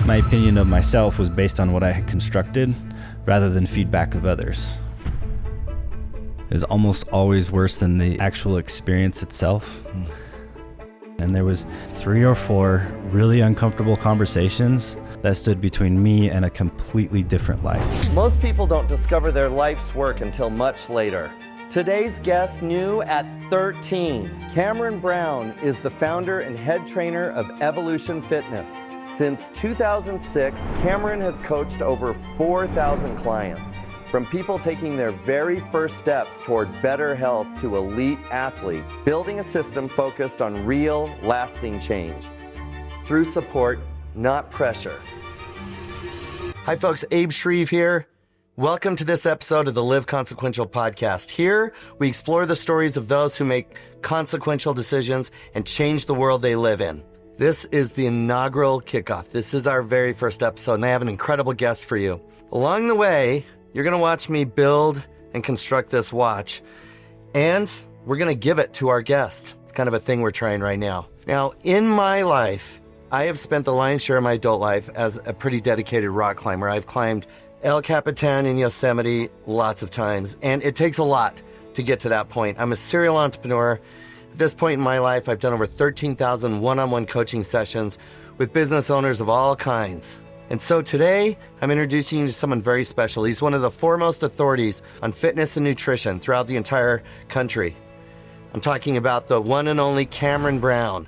My opinion of myself was based on what I had constructed rather than feedback of others. It was almost always worse than the actual experience itself. And there was 3 or 4 really uncomfortable conversations that stood between me and a completely different life. Most people don't discover their life's work until much later. Today's guest knew at 13. Cameron Brown is the founder and head trainer of Evolution Fitness. Since 2006, Cameron has coached over 4,000 clients, from people taking their very first steps toward better health to elite athletes, building a system focused on real, lasting change. Through support, not pressure. Hi folks, Abe Shreve here. Welcome to this episode of the Live Consequential podcast. Here, we explore the stories of those who make consequential decisions and change the world they live in. This is the inaugural kickoff. This is our very first episode, and I have an incredible guest for you. Along the way, you're going to watch me build and construct this watch, and we're going to give it to our guest. It's kind of a thing we're trying right now. Now, in my life, I have spent the lion's share of my adult life as a pretty dedicated rock climber. I've climbed El Capitan in Yosemite lots of times, and it takes a lot to get to that point. I'm a serial entrepreneur. At this point in my life, I've done over 13,000 one-on-one coaching sessions with business owners of all kinds. And so today, I'm introducing you to someone very special. He's one of the foremost authorities on fitness and nutrition throughout the entire country. I'm talking about the one and only Cameron Brown.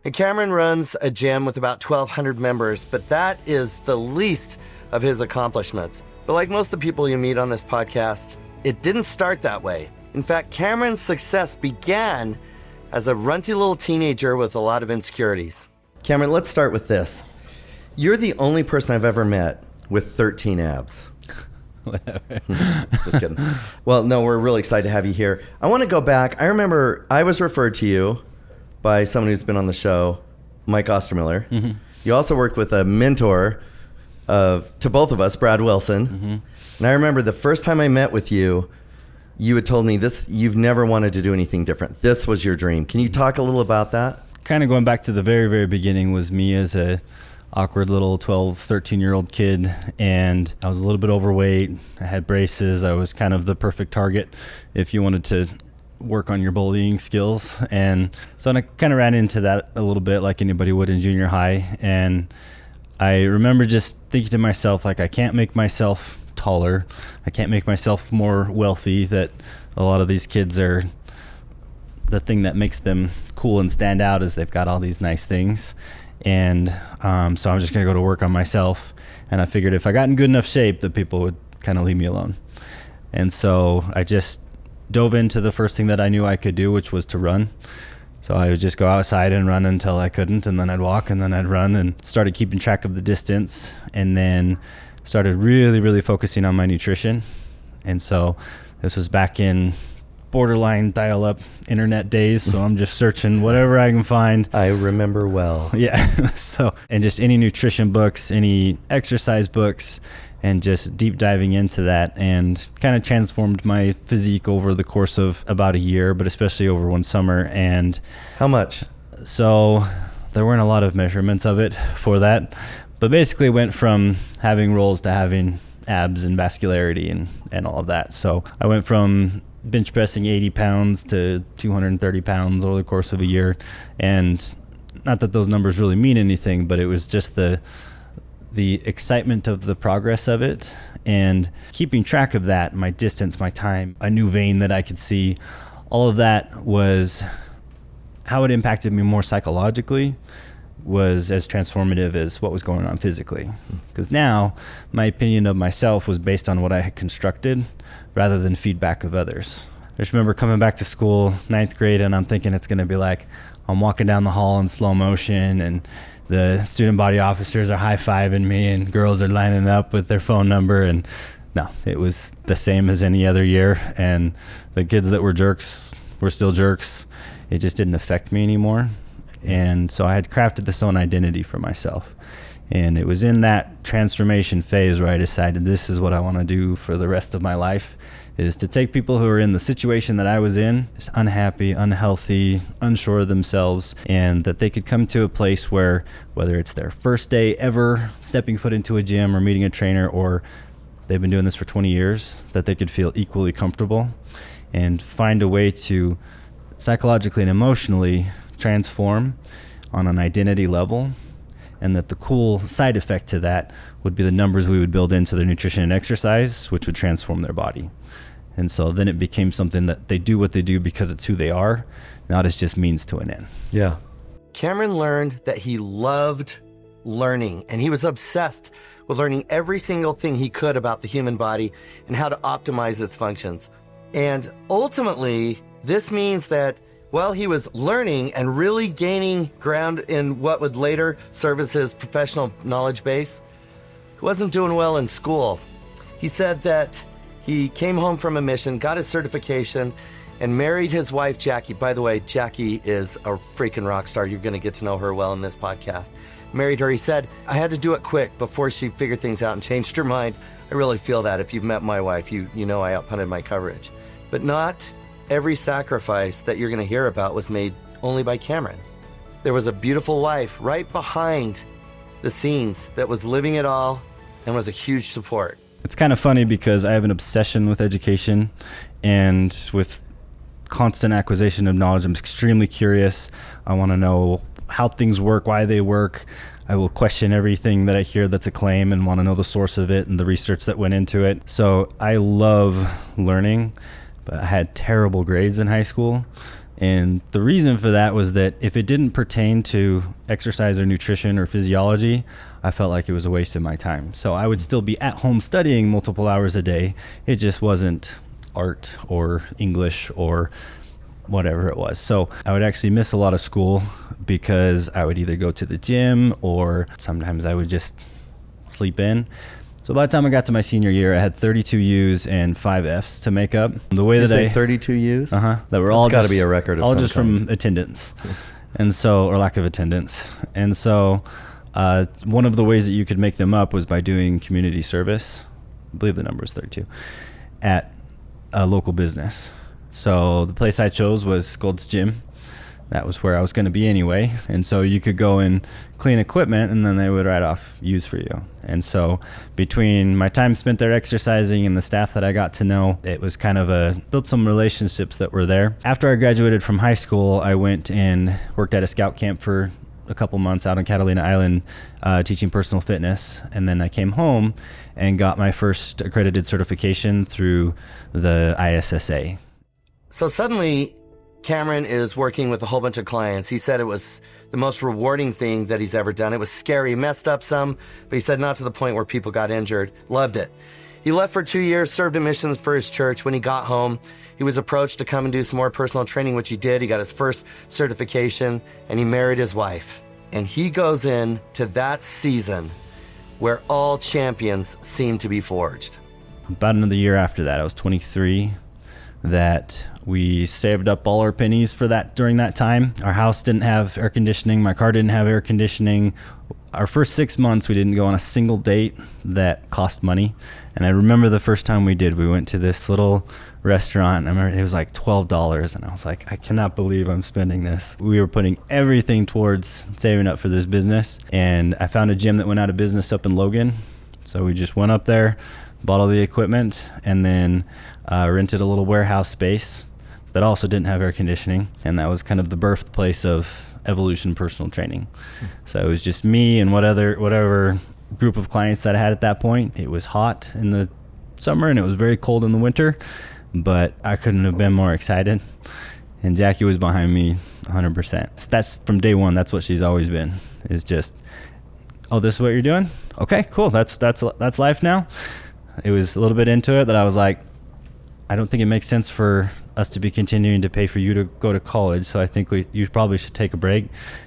And Cameron runs a gym with about 1,200 members, but that is the least of his accomplishments. But like most of the people you meet on this podcast, it didn't start that way. In fact, Cameron's success began as a runty little teenager with a lot of insecurities. Cameron, let's start with this. You're the only person I've ever met with 13 abs. Just kidding. Well, no, we're really excited to have you here. I want to go back. I remember I was referred to you by someone who's been on the show, Mike Ostermiller. Mm-hmm. You also worked with a mentor to both of us, Brad Wilson. Mm-hmm. And I remember the first time I met with you, you had told me this, you've never wanted to do anything different. This was your dream. Can you talk a little about that? Kind of going back to the very, very beginning was me as a awkward little 12, 13-year-old kid, and I was a little bit overweight. I had braces. I was kind of the perfect target if you wanted to work on your bullying skills. And so I kind of ran into that a little bit like anybody would in junior high. And I remember just thinking to myself, like, I can't make myself taller. I can't make myself more wealthy. That a lot of these kids are, the thing that makes them cool and stand out is they've got all these nice things. And so I'm just going to go to work on myself. And I figured if I got in good enough shape, that people would kind of leave me alone. And so I just dove into the first thing that I knew I could do, which was to run. So I would just go outside and run until I couldn't, and then I'd walk, and then I'd run, and started keeping track of the distance, and then started really, really focusing on my nutrition. And so this was back in borderline dial-up internet days, so I'm just searching whatever I can find. I remember well. Yeah. So, and just any nutrition books, any exercise books, and just deep diving into that, and kind of transformed my physique over the course of about a year, but especially over one summer. And how much? So there weren't a lot of measurements of it for that, but basically went from having rolls to having abs and vascularity and all of that. So I went from bench pressing 80 pounds to 230 pounds over the course of a year. And not that those numbers really mean anything, but it was just the excitement of the progress of it, and keeping track of that, my distance, my time, a new vein that I could see. All of that was how it impacted me more psychologically, was as transformative as what was going on physically. Because now my opinion of myself was based on what I had constructed rather than feedback of others. I just remember coming back to school, 9th grade, and I'm thinking it's going to be like I'm walking down the hall in slow motion, and the student body officers are high-fiving me, and girls are lining up with their phone number. And no, it was the same as any other year. And the kids that were jerks were still jerks. It just didn't affect me anymore. And so I had crafted this own identity for myself. And it was in that transformation phase where I decided this is what I want to do for the rest of my life, is to take people who are in the situation that I was in, just unhappy, unhealthy, unsure of themselves, and that they could come to a place where, whether it's their first day ever stepping foot into a gym or meeting a trainer, or they've been doing this for 20 years, that they could feel equally comfortable and find a way to psychologically and emotionally transform on an identity level. And that the cool side effect to that would be the numbers we would build into their nutrition and exercise, which would transform their body. And so then it became something that they do what they do because it's who they are, not as just means to an end. Yeah. Cameron learned that he loved learning, and he was obsessed with learning every single thing he could about the human body and how to optimize its functions. And ultimately, this means that while he was learning and really gaining ground in what would later serve as his professional knowledge base, he wasn't doing well in school. He said that he came home from a mission, got his certification, and married his wife, Jackie. By the way, Jackie is a freaking rock star. You're going to get to know her well in this podcast. Married her. He said, I had to do it quick before she figured things out and changed her mind. I really feel that. If you've met my wife, you know I outpunted my coverage. But not every sacrifice that you're going to hear about was made only by Cameron. There was a beautiful wife right behind the scenes that was living it all and was a huge support. It's kind of funny because I have an obsession with education and with constant acquisition of knowledge. I'm extremely curious. I want to know how things work, why they work. I will question everything that I hear that's a claim and want to know the source of it and the research that went into it. So I love learning. But I had terrible grades in high school. And the reason for that was that if it didn't pertain to exercise or nutrition or physiology, I felt like it was a waste of my time. So I would still be at home studying multiple hours a day. It just wasn't art or English or whatever it was. So I would actually miss a lot of school because I would either go to the gym or sometimes I would just sleep in. So by the time I got to my senior year, I had 32 U's and 5 F's to make up. The way Did that you say 32 U's? That were That's all got to just, be a record of all some just kind. from attendance, and so, or lack of attendance. And so, one of the ways that you could make them up was by doing community service. I believe the number is 32 at a local business. So the place I chose was Gold's Gym. That was where I was going to be anyway. And so you could go and clean equipment and then they would write off use for you. And so between my time spent there exercising and the staff that I got to know, it was kind of built some relationships that were there. After I graduated from high school, I went and worked at a scout camp for a couple months out on Catalina Island, teaching personal fitness. And then I came home and got my first accredited certification through the ISSA. So suddenly, Cameron is working with a whole bunch of clients. He said it was the most rewarding thing that he's ever done. It was scary, messed up some, but he said not to the point where people got injured. Loved it. He left for 2 years, served in missions for his church. When he got home, he was approached to come and do some more personal training, which he did. He got his first certification, and he married his wife. And he goes in to that season where all champions seem to be forged. About another year after that, I was 23, that we saved up all our pennies for that during that time. Our house didn't have air conditioning. My car didn't have air conditioning. Our first 6 months, we didn't go on a single date that cost money. And I remember the first time we did, we went to this little restaurant. I remember it was like $12. And I was like, I cannot believe I'm spending this. We were putting everything towards saving up for this business. And I found a gym that went out of business up in Logan. So we just went up there, bought all the equipment, and then rented a little warehouse space that also didn't have air conditioning. And that was kind of the birthplace of Evolution Personal Training. So it was just me and whatever group of clients that I had at that point. It was hot in the summer and it was very cold in the winter, but I couldn't have been more excited. And Jackie was behind me 100%. That's from day one. That's what she's always been, is just, oh, this is what you're doing? Okay, cool. That's life now. It was a little bit into it that I was like, I don't think it makes sense for us to be continuing to pay for you to go to college. So I think you probably should take a break.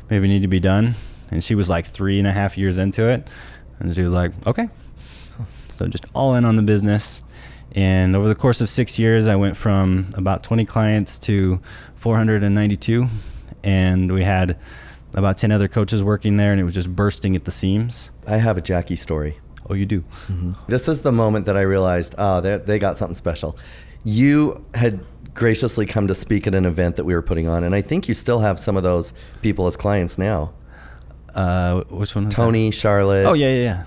Maybe need to be done. And she was like 3.5 years into it. And she was like, okay. So just all in on the business. And over the course of 6 years, I went from about 20 clients to 492. And we had about 10 other coaches working there, and it was just bursting at the seams. I have a Jackie story. Oh, you do? Mm-hmm. This is the moment that I realized, they got something special. You had graciously come to speak at an event that we were putting on, and I think you still have some of those people as clients now. Which one? Tony, Charlotte. Oh, yeah.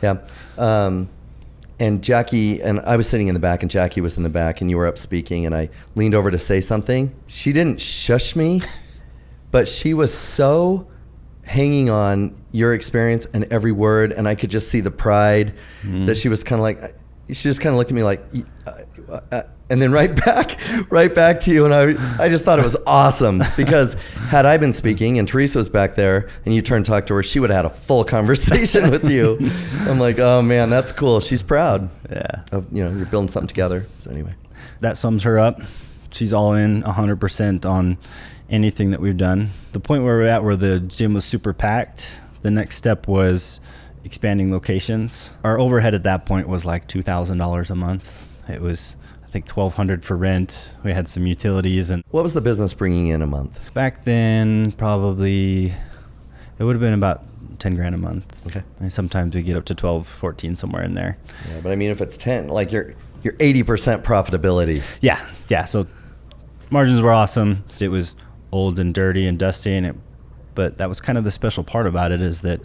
And Jackie, and I was sitting in the back, and Jackie was in the back, and you were up speaking, and I leaned over to say something. She didn't shush me, but she was so hanging on your experience and every word, and I could just see the pride that she was kind of like, she just kind of looked at me like, and then right back to you, and I just thought it was awesome, because had I been speaking and Teresa was back there and you turned to talk to her, she would have had a full conversation with you. I'm like, oh man, that's cool. She's proud. Yeah. You're building something together. So anyway. That sums her up. She's all in 100% on anything that we've done. The point where we're at, where the gym was super packed, the next step was expanding locations. Our overhead at that point was like $2,000 a month. It was, I think, $1,200 for rent. We had some utilities. And what was the business bringing in a month? Back then, probably, it would have been about 10 grand a month. Okay. And sometimes we get up to 12, 14, somewhere in there. Yeah, but I mean, if it's 10, like you're 80% profitability. Yeah. So margins were awesome. It was old and dirty and dusty, but that was kind of the special part about it, is that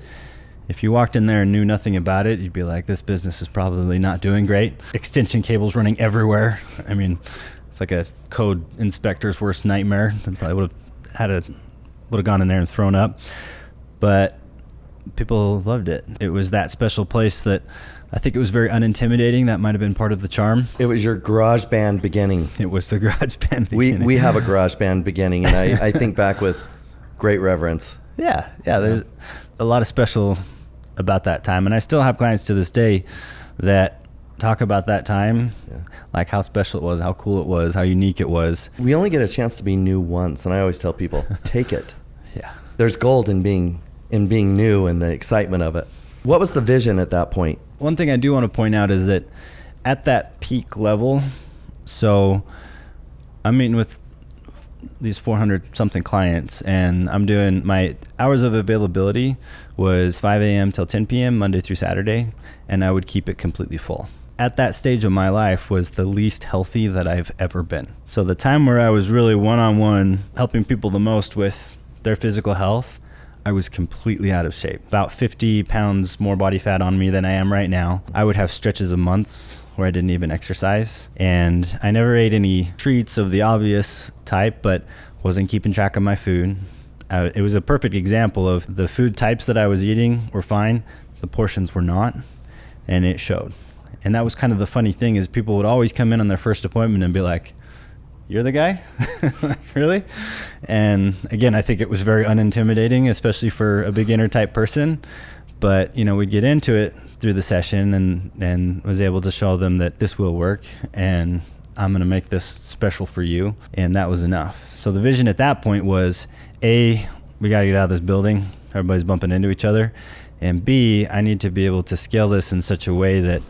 if you walked in there and knew nothing about it, you'd be like, this business is probably not doing great. Extension cables running everywhere. I mean, it's like a code inspector's worst nightmare. They probably would have gone in there and thrown up. But people loved it. It was that special place that I think it was very unintimidating. That might have been part of the charm. It was your garage band beginning. It was the garage band beginning. We have a garage band beginning, and I think back with great reverence. Yeah. There's a lot of special about that time, and I still have clients to this day that talk about that time, like how special it was, how cool it was, how unique it was. We only get a chance to be new once, and I always tell people, take it. Yeah. There's gold in being new and the excitement of it. What was the vision at that point? One thing I do want to point out is that at that peak level, so I'm meeting with these 400 something clients, and I'm doing, my hours of availability was 5 a.m. till 10 p.m. Monday through Saturday, and I would keep it completely full. At that stage of my life was the least healthy that I've ever been. So the time where I was really one-on-one helping people the most with their physical health, I was completely out of shape. About 50 pounds more body fat on me than I am right now. I would have stretches of months where I didn't even exercise. And I never ate any treats of the obvious type, but wasn't keeping track of my food. It was a perfect example of the food types that I was eating were fine, the portions were not, and it showed. And that was kind of the funny thing, is people would always come in on their first appointment and be like, "You're the guy?" Like, really? And again, I think it was very unintimidating, especially for a beginner type person. But, we'd get into it through the session and was able to show them that this will work, and I'm going to make this special for you. And that was enough. So the vision at that point was, A, we got to get out of this building. Everybody's bumping into each other. And B, I need to be able to scale this in such a way that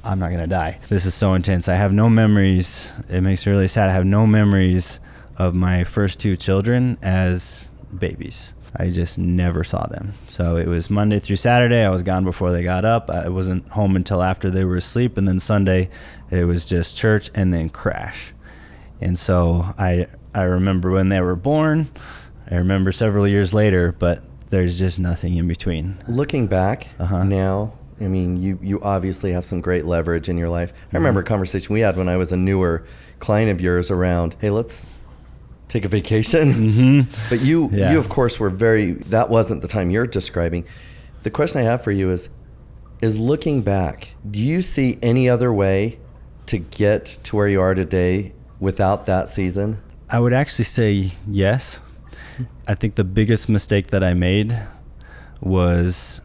I'm not going to die. This is so intense. I have no memories. It makes me really sad. I have no memories of my first two children as babies. I just never saw them. So it was Monday through Saturday. I was gone before they got up. I wasn't home until after they were asleep. And then Sunday, it was just church and then crash. And so I remember when they were born. I remember several years later, but there's just nothing in between. Looking back now, I mean, you obviously have some great leverage in your life. I remember a conversation we had when I was a newer client of yours around, hey, let's take a vacation. But you of course were that wasn't the time you're describing. The question I have for you is looking back, do you see any other way to get to where you are today without that season? I would actually say yes. I think the biggest mistake that I made was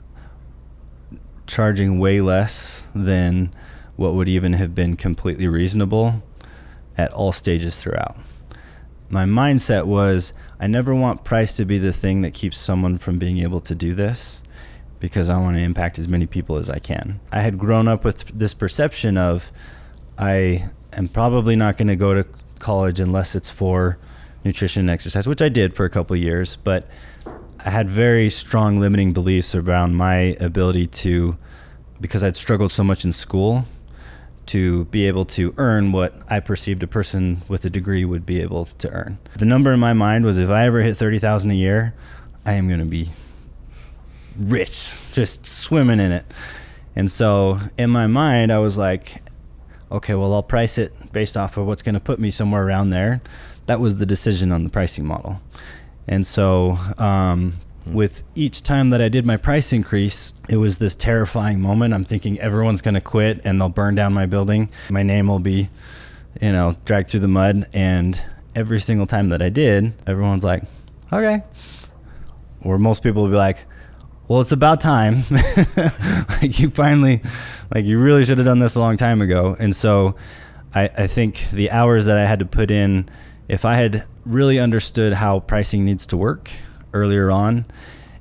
charging way less than what would even have been completely reasonable at all stages throughout. My mindset was, I never want price to be the thing that keeps someone from being able to do this, because I want to impact as many people as I can. I had grown up with this perception of, I am probably not going to go to college unless it's for nutrition and exercise, which I did for a couple of years, but I had very strong limiting beliefs around my ability to, because I'd struggled so much in school, to be able to earn what I perceived a person with a degree would be able to earn. The number in my mind was, if I ever hit $30,000 a year, I am going to be rich, just swimming in it. And so in my mind, I was like, okay, well, I'll price it based off of what's going to put me somewhere around there. That was the decision on the pricing model. And so with each time that I did my price increase, it was this terrifying moment. I'm thinking everyone's going to quit and they'll burn down my building. My name will be, dragged through the mud. And every single time that I did, everyone's like, okay. Or most people will be like, well, it's about time. Like you really should have done this a long time ago. And so I think the hours that I had to put in, if I had really understood how pricing needs to work earlier on,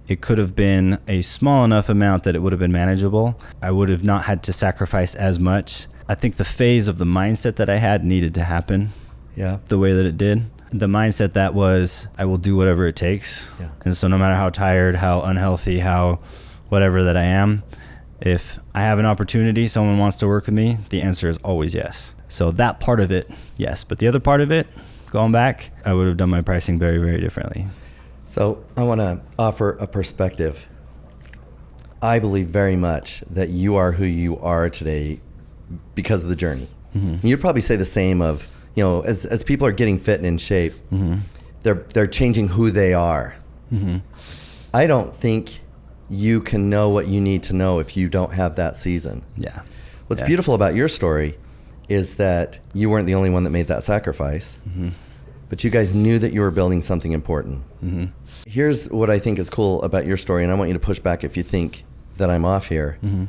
it could have been a small enough amount that it would have been manageable. I would have not had to sacrifice as much. I think the phase of the mindset that I had needed to happen the way that it did. The mindset that was, I will do whatever it takes. Yeah. And so no matter how tired, how unhealthy, how whatever that I am, if I have an opportunity, someone wants to work with me, the answer is always yes. So that part of it, yes. But the other part of it, going back, I would have done my pricing very, very differently. So I want to offer a perspective. I believe very much that you are who you are today because of the journey. Mm-hmm. You'd probably say the same of, as people are getting fit and in shape, mm-hmm. they're changing who they are. Mm-hmm. I don't think you can know what you need to know if you don't have that season. Yeah. What's beautiful about your story is that you weren't the only one that made that sacrifice, mm-hmm. but you guys knew that you were building something important. Mm-hmm. Here's what I think is cool about your story, and I want you to push back if you think that I'm off here. Mm-hmm.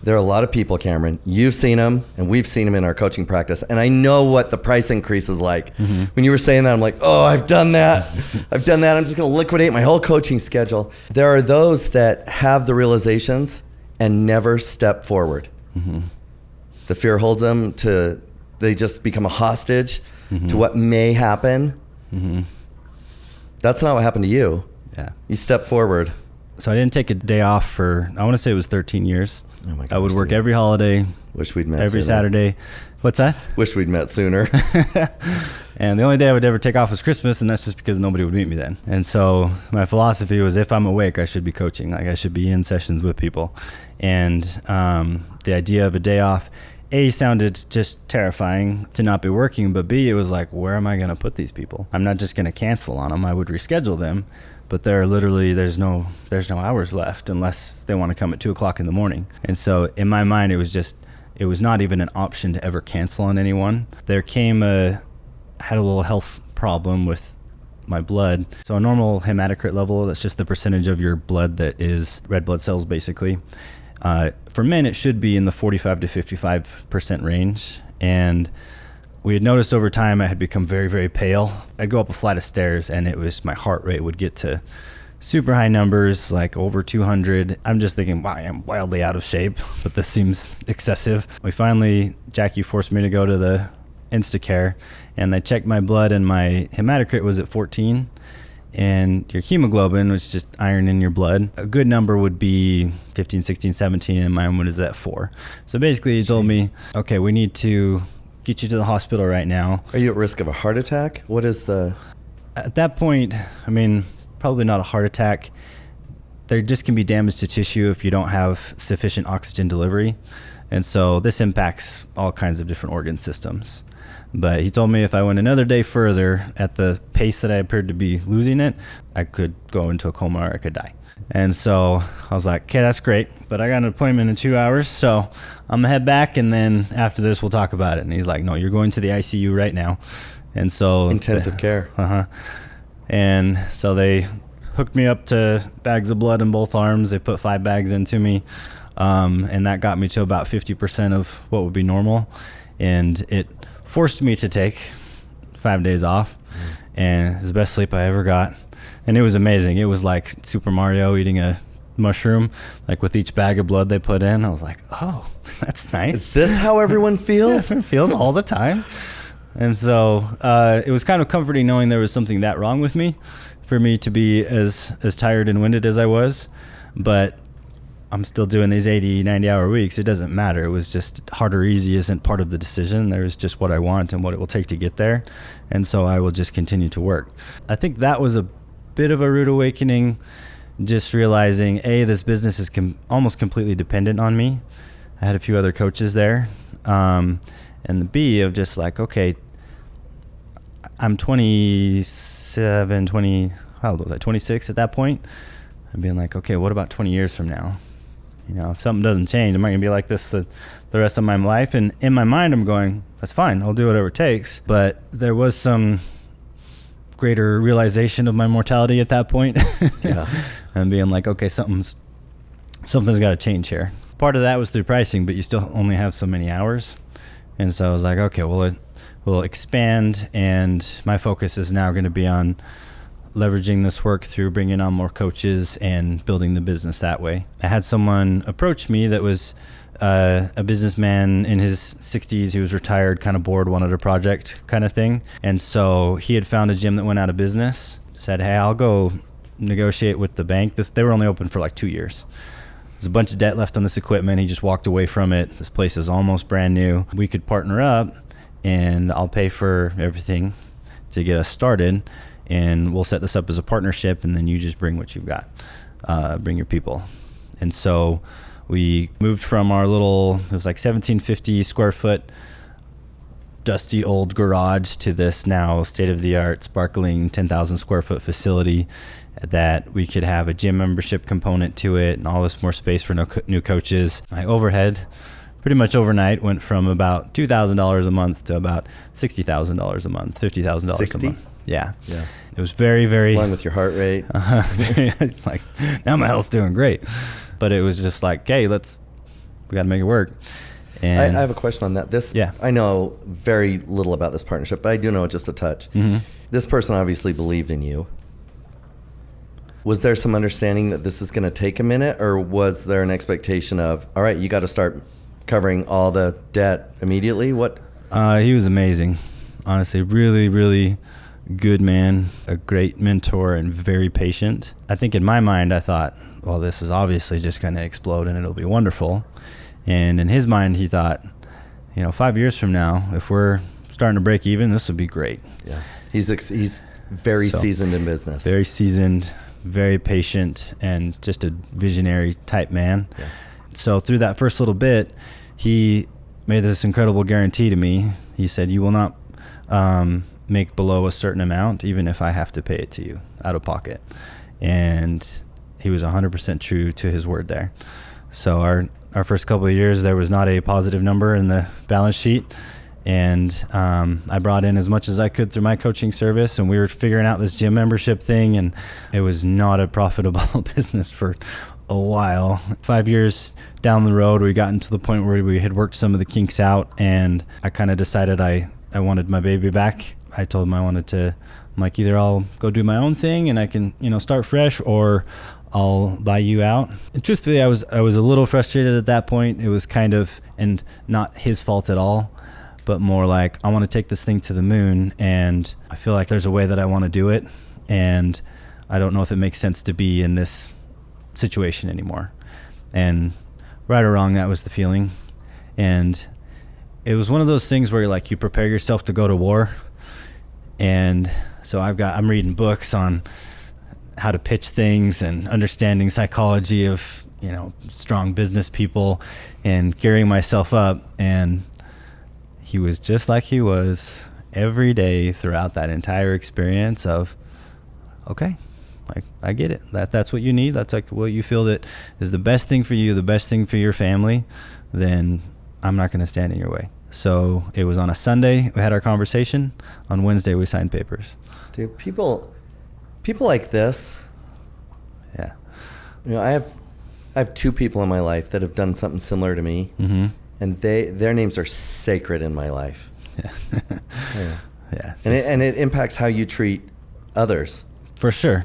There are a lot of people, Cameron, you've seen them, and we've seen them in our coaching practice, and I know what the price increase is like. Mm-hmm. When you were saying that, I'm like, oh, I've done that. I'm just going to liquidate my whole coaching schedule. There are those that have the realizations and never step forward. Mm-hmm. The fear holds them they just become a hostage mm-hmm. to what may happen. Mm-hmm. That's not what happened to you. Yeah. You stepped forward. So I didn't take a day off for, I want to say it was 13 years. Oh my gosh, I would work every holiday. Wish we'd met every sooner. Saturday. What's that? Wish we'd met sooner. And the only day I would ever take off was Christmas, and that's just because nobody would meet me then. And so my philosophy was, if I'm awake, I should be coaching. Like I should be in sessions with people. And the idea of a day off, A, sounded just terrifying to not be working, but B, it was like, where am I going to put these people? I'm not just going to cancel on them. I would reschedule them. But there's no hours left unless they want to come at 2:00 in the morning. And so in my mind, it was not even an option to ever cancel on anyone. There had a little health problem with my blood. So a normal hematocrit level, that's just the percentage of your blood that is red blood cells, basically. For men, it should be in the 45 to 55% range. And we had noticed over time I had become very, very pale. I'd go up a flight of stairs and my heart rate would get to super high numbers, like over 200. I'm just thinking, wow, I'm wildly out of shape, but this seems excessive. Jackie forced me to go to the Instacare, and they checked my blood, and my hematocrit was at 14. And your hemoglobin, which is just iron in your blood, a good number would be 15, 16, 17, and mine was at 4. So basically he told me, okay, we need to get you to the hospital right now. Are you at risk of a heart attack? What is At that point, probably not a heart attack. There just can be damage to tissue if you don't have sufficient oxygen delivery. And so this impacts all kinds of different organ systems. But he told me if I went another day further at the pace that I appeared to be losing it, I could go into a coma or I could die. And so I was like, okay, that's great, but I got an appointment in 2 hours, so I'm gonna head back, and then after this we'll talk about it. And he's like, no, you're going to the ICU right now. And so intensive care. And so they hooked me up to bags of blood in both arms. They put 5 bags into me, and that got me to about 50% of what would be normal. And it forced me to take 5 days off, and it was the best sleep I ever got. And it was amazing. It was like Super Mario eating a mushroom, like with each bag of blood they put in. I was like, oh, that's nice. Is this how everyone feels? It feels all the time. And so it was kind of comforting knowing there was something that wrong with me. for me to be as tired and winded as I was, but I'm still doing these 80, 90 hour weeks. It doesn't matter. It was just hard or easy isn't part of the decision. There's just what I want and what it will take to get there. And so I will just continue to work. I think that was a bit of a rude awakening, just realizing, A, this business is almost completely dependent on me. I had a few other coaches there. And the B of just like, okay, I'm 27, 20, how old was I? 26 at that point. And being like, okay, what about 20 years from now? You know, if something doesn't change, am I going to be like this the rest of my life? And in my mind, I'm going, that's fine. I'll do whatever it takes. But there was some greater realization of my mortality at that point. Yeah. And being like, okay, something's got to change here. Part of that was through pricing, but you still only have so many hours. And so I was like, okay, well, we'll expand, and my focus is now going to be on leveraging this work through bringing on more coaches and building the business that way. I had someone approach me that was a businessman in his 60s. He was retired, kind of bored, wanted a project kind of thing. And so he had found a gym that went out of business, said, hey, I'll go negotiate with the bank. They were only open for like 2 years. There's a bunch of debt left on this equipment. He just walked away from it. This place is almost brand new. We could partner up, and I'll pay for everything to get us started, and we'll set this up as a partnership, and then you just bring what you've got, bring your people. And so we moved from our little, it was like 1750 square foot dusty old garage to this now state-of-the-art sparkling 10,000 square foot facility that we could have a gym membership component to it and all this more space for new coaches. My overhead pretty much overnight went from about $2,000 a month to about $60,000 a month, $50,000 a month. Yeah. It was very, very... Along with your heart rate. It's like, now my health's doing great. But it was just like, hey, we got to make it work. And I have a question on that. I know very little about this partnership, but I do know just a touch. Mm-hmm. This person obviously believed in you. Was there some understanding that this is going to take a minute, or was there an expectation of, all right, you got to start covering all the debt immediately? What? He was amazing. Honestly, really, really good man, a great mentor, and very patient. I think in my mind, I thought, well, this is obviously just going to explode and it'll be wonderful. And in his mind, he thought, 5 years from now, if we're starting to break even, this would be great. Yeah. He's very seasoned in business. Very seasoned, very patient, and just a visionary type man. Yeah. So through that first little bit, he made this incredible guarantee to me. He said, you will not make below a certain amount, even if I have to pay it to you out of pocket. And he was 100% true to his word there. So our first couple of years, there was not a positive number in the balance sheet. And I brought in as much as I could through my coaching service, and we were figuring out this gym membership thing, and it was not a profitable business for a while. 5 years down the road, we gotten to the point where we had worked some of the kinks out, and I kind of decided I wanted my baby back. I told him I'm like, either I'll go do my own thing and I can, start fresh, or I'll buy you out. And truthfully, I was a little frustrated at that point. It was kind of, and not his fault at all, but more like, I want to take this thing to the moon, and I feel like there's a way that I want to do it, and I don't know if it makes sense to be in this situation anymore. And right or wrong, that was the feeling. And it was one of those things where you're like, you prepare yourself to go to war. And so I'm reading books on how to pitch things and understanding psychology of, strong business people, and gearing myself up. And he was just like he was every day throughout that entire experience of, okay, like, I get it. That's what you need. That's like what you feel that is the best thing for you, the best thing for your family. Then I'm not going to stand in your way. So it was on a Sunday, we had our conversation. On Wednesday, we signed papers. Dude, people like this. Yeah. I have two people in my life that have done something similar to me. Mm-hmm. And their names are sacred in my life. Yeah. Yeah. And it impacts how you treat others. For sure.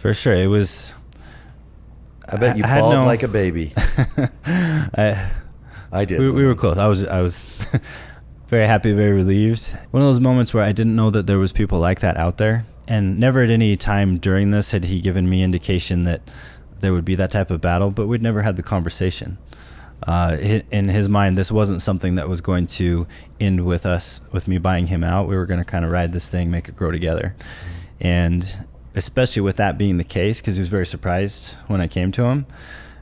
It was... I bet you bawled like a baby. I did. We were close. I was very happy, very relieved. One of those moments where I didn't know that there was people like that out there. And never at any time during this had he given me indication that there would be that type of battle, but we'd never had the conversation. In his mind, this wasn't something that was going to end with me buying him out. We were going to kind of ride this thing, make it grow together. And especially with that being the case, because he was very surprised when I came to him,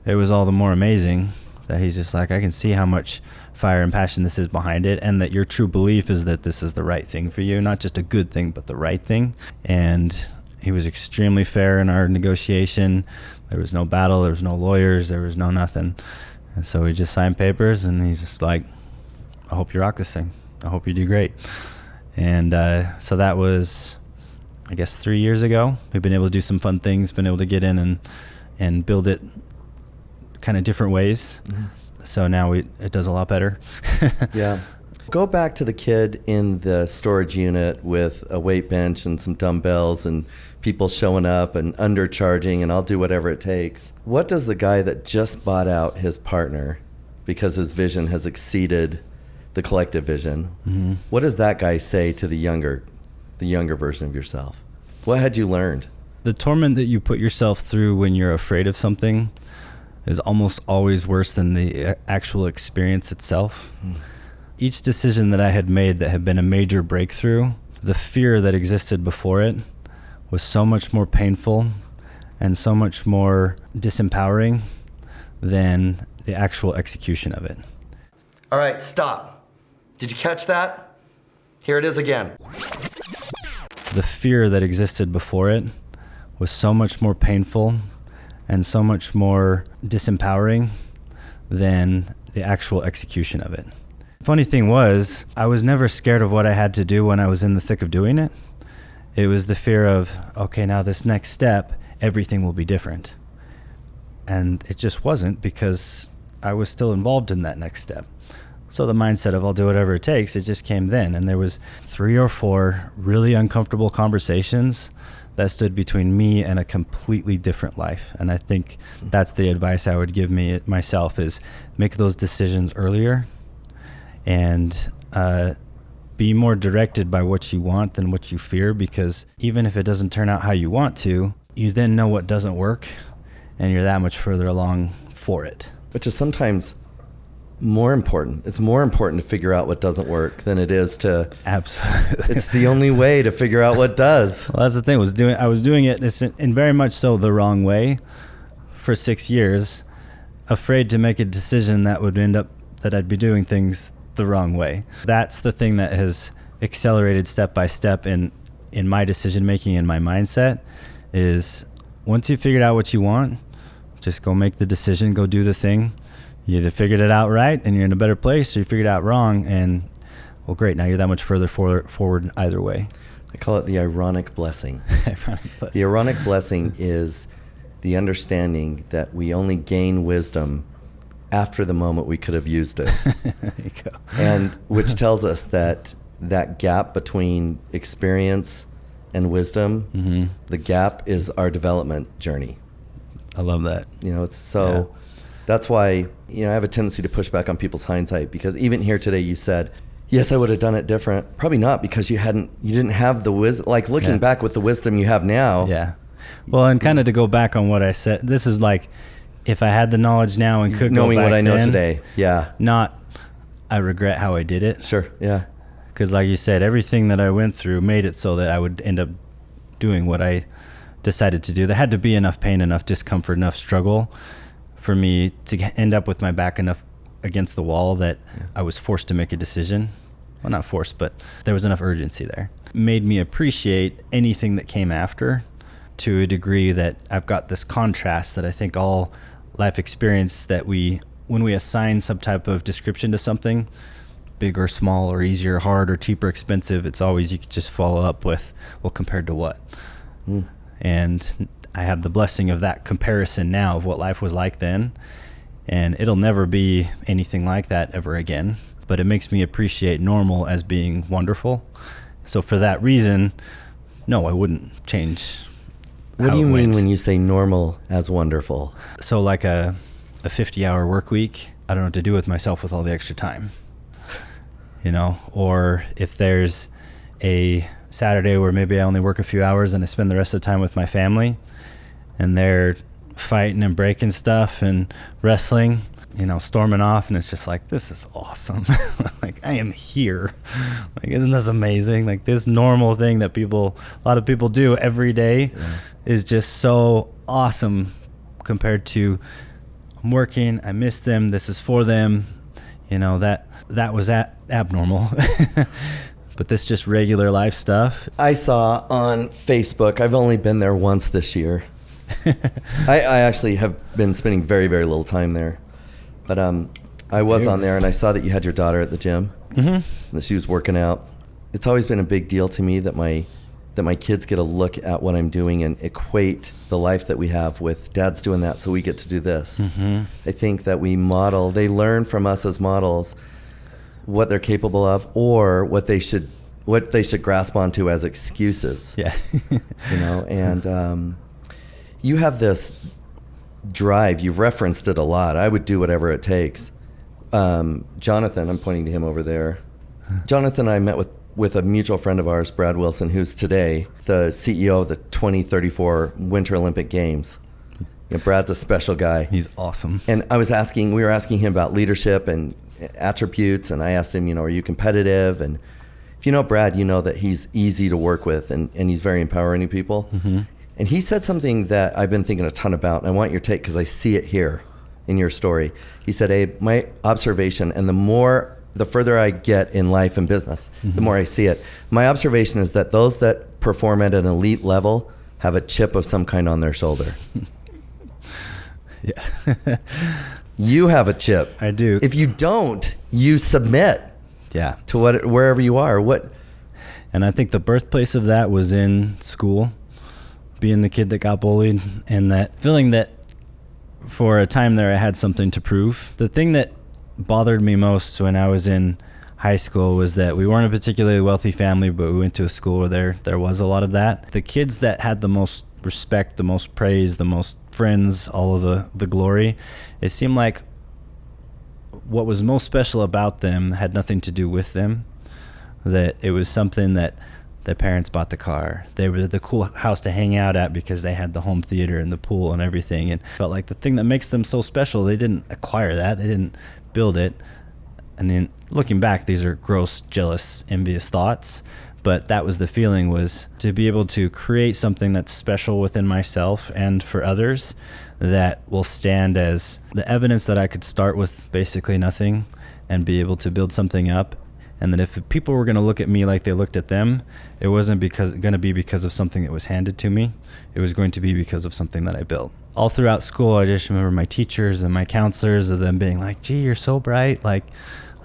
it was all the more amazing that he's just like, I can see how much fire and passion this is behind it, and that your true belief is that this is the right thing for you, not just a good thing, but the right thing. And he was extremely fair in our negotiation. There was no battle, there was no lawyers, there was no nothing. And so we just signed papers, and he's just like, I hope you rock this thing. I hope you do great. And so that was, I guess, 3 years ago. We've been able to do some fun things, been able to get in and build it kind of different ways. Mm-hmm. So now it does a lot better. Yeah. Go back to the kid in the storage unit with a weight bench and some dumbbells and people showing up and undercharging and I'll do whatever it takes. What does the guy that just bought out his partner because his vision has exceeded the collective vision, mm-hmm. what does that guy say to the younger version of yourself? What had you learned? The torment that you put yourself through when you're afraid of something is almost always worse than the actual experience itself. Mm. Each decision that I had made that had been a major breakthrough, the fear that existed before it was so much more painful and so much more disempowering than the actual execution of it. All right, stop. Did you catch that? Here it is again. The fear that existed before it was so much more painful and so much more disempowering than the actual execution of it. Funny thing was, I was never scared of what I had to do when I was in the thick of doing it. It was the fear of, okay, now this next step, everything will be different. And it just wasn't, because I was still involved in that next step. So the mindset of I'll do whatever it takes, it just came then. And there was 3 or 4 really uncomfortable conversations that stood between me and a completely different life. And I think that's the advice I would give myself is make those decisions earlier and be more directed by what you want than what you fear, because even if it doesn't turn out how you want to, you then know what doesn't work and you're that much further along for it. Which is sometimes more important. It's more important to figure out what doesn't work than it is to... Absolutely. It's the only way to figure out what does. Well, that's the thing. I was doing it in very much so the wrong way for 6 years, afraid to make a decision that would end up that I'd be doing things the wrong way. That's the thing that has accelerated step by step in my decision making and my mindset is once you figured out what you want, just go make the decision, go do the thing. You either figured it out right and you're in a better place, or you figured it out wrong and, well, great, now you're that much further forward either way. I call it the ironic blessing. The ironic blessing is the understanding that we only gain wisdom after the moment we could have used it. There you go. And which tells us that gap between experience and wisdom, mm-hmm. the gap is our development journey. I love that. It's so... Yeah. That's why, I have a tendency to push back on people's hindsight, because even here today you said, yes, I would have done it different. Probably not, because you didn't have the wisdom, like looking back with the wisdom you have now. Yeah. Well, and kind of to go back on what I said, this is like, if I had the knowledge now and could knowing go back what I know then, today. Yeah. Not, I regret how I did it. Sure. Yeah. Because like you said, everything that I went through made it so that I would end up doing what I decided to do. There had to be enough pain, enough discomfort, enough struggle for me to end up with my back enough against the wall that I was forced to make a decision. Well, not forced, but there was enough urgency there. It made me appreciate anything that came after to a degree that I've got this contrast that I think all life experience that when we assign some type of description to something, big or small or easy or hard or cheap or expensive, it's always, you could just follow up with, well, compared to what? And I have the blessing of that comparison now of what life was like then, and it'll never be anything like that ever again, but it makes me appreciate normal as being wonderful. So for that reason, no, I wouldn't change. What do you mean when you say normal as wonderful? So like a 50-hour work week, I don't know what to do with myself with all the extra time, or if there's a Saturday where maybe I only work a few hours and I spend the rest of the time with my family, and they're fighting and breaking stuff and wrestling, storming off, and it's just like, this is awesome. Like, I am here. Like, isn't this amazing? Like, this normal thing that a lot of people do every day is just so awesome compared to, I'm working, I miss them, this is for them. That was abnormal. But this just regular life stuff. I saw on Facebook, I've only been there once this year. I actually have been spending very, very little time there. But I was on there, and I saw that you had your daughter at the gym, and that she was working out. It's always been a big deal to me that my kids get a look at what I'm doing and equate the life that we have with Dad's doing that, so we get to do this. I think that they learn from us as models what they're capable of, or what they should grasp onto as excuses. Yeah. And you have this drive. You've referenced it a lot. I would do whatever it takes. Jonathan, I'm pointing to him over there. Jonathan and I met with a mutual friend of ours, Brad Wilson, who's today the CEO of the 2034 Winter Olympic Games. Brad's a special guy. He's awesome. And we were asking him about leadership and attributes, and I asked him, are you competitive? And if you know Brad, you know that he's easy to work with, and he's very empowering to people. And he said something that I've been thinking a ton about, and I want your take because I see it here in your story. He said, Abe, my observation, and the further I get in life and business, the more I see it. My observation is that those that perform at an elite level have a chip of some kind on their shoulder. Yeah. You have a chip. I do. If you don't, you submit. Yeah. To wherever you are. And I think the birthplace of that was in school, being the kid that got bullied, and that feeling that for a time there I had something to prove. The thing that bothered me most when I was in high school was that we weren't a particularly wealthy family, but we went to a school where there was a lot of that. The kids that had the most respect, the most praise, the most friends, all of the glory, it seemed like what was most special about them had nothing to do with them, that it was something that their parents bought the car, they were the cool house to hang out at because they had the home theater and the pool and everything, and felt like the thing that makes them so special, they didn't acquire that, they didn't build it. And then looking back, these are gross, jealous, envious thoughts, but that was the feeling, was to be able to create something that's special within myself and for others that will stand as the evidence that I could start with basically nothing and be able to build something up. And that if people were going to look at me like they looked at them, it wasn't going to be because of something that was handed to me. It was going to be because of something that I built. All throughout school, I just remember my teachers and my counselors of them being like, gee, you're so bright. Like,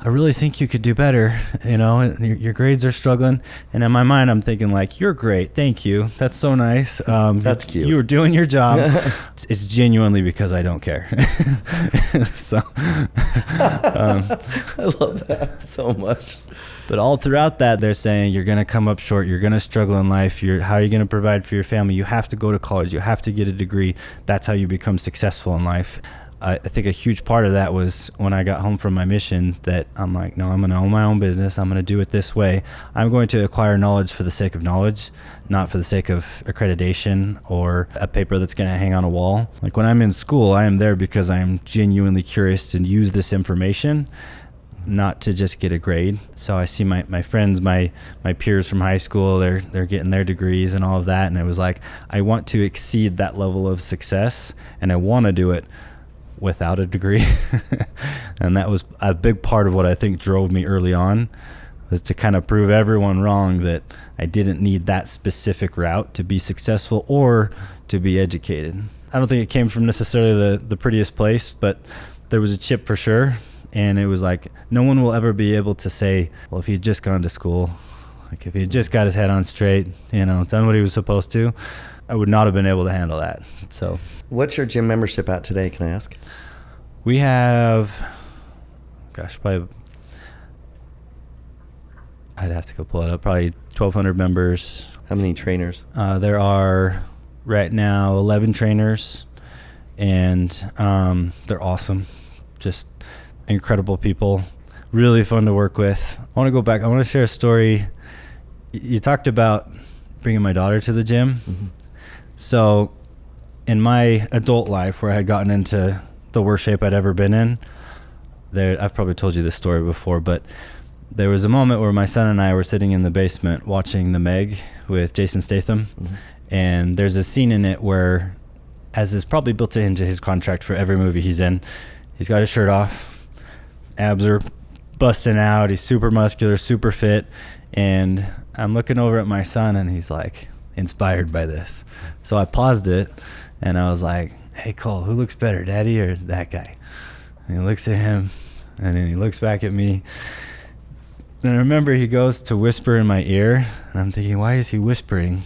I really think you could do better. Your grades are struggling. And in my mind, I'm thinking like, you're great. Thank you. That's so nice. That's cute. You were doing your job. It's genuinely because I don't care. So, I love that so much. But all throughout that, they're saying you're going to come up short. You're going to struggle in life. How are you going to provide for your family? You have to go to college. You have to get a degree. That's how you become successful in life. I think a huge part of that was when I got home from my mission that I'm like, no, I'm going to own my own business. I'm going to do it this way. I'm going to acquire knowledge for the sake of knowledge, not for the sake of accreditation or a paper that's going to hang on a wall. Like when I'm in school, I am there because I'm genuinely curious to use this information, not to just get a grade. So I see my friends, my peers from high school, they're getting their degrees and all of that. And it was like, I want to exceed that level of success, and I want to do it without a degree. And that was a big part of what I think drove me early on, was to kind of prove everyone wrong that I didn't need that specific route to be successful or to be educated. I don't think it came from necessarily the prettiest place, but there was a chip for sure. And it was like, no one will ever be able to say, well, if he had just gone to school, like if he had just got his head on straight, done what he was supposed to, I would not have been able to handle that. So, what's your gym membership at today, can I ask? We have, probably, I'd have to go pull it up, probably 1,200 members. How many trainers? There are right now 11 trainers, and they're awesome. Just incredible people, really fun to work with. I want to go back. I want to share a story you talked about bringing my daughter to the gym. Mm-hmm. So in my adult life, where I had gotten into the worst shape I'd ever been in, I've probably told you this story before, but there was a moment where my son and I were sitting in the basement watching The Meg with Jason Statham. Mm-hmm. And there's a scene in it where, as is probably built into his contract for every movie he's in, he's got his shirt off, abs are busting out, he's super muscular, super fit, and I'm looking over at my son and he's like inspired by this. So I paused it and I was like, hey Cole, who looks better, daddy or that guy? And he looks at him and then he looks back at me. And I remember he goes to whisper in my ear and I'm thinking, why is he whispering?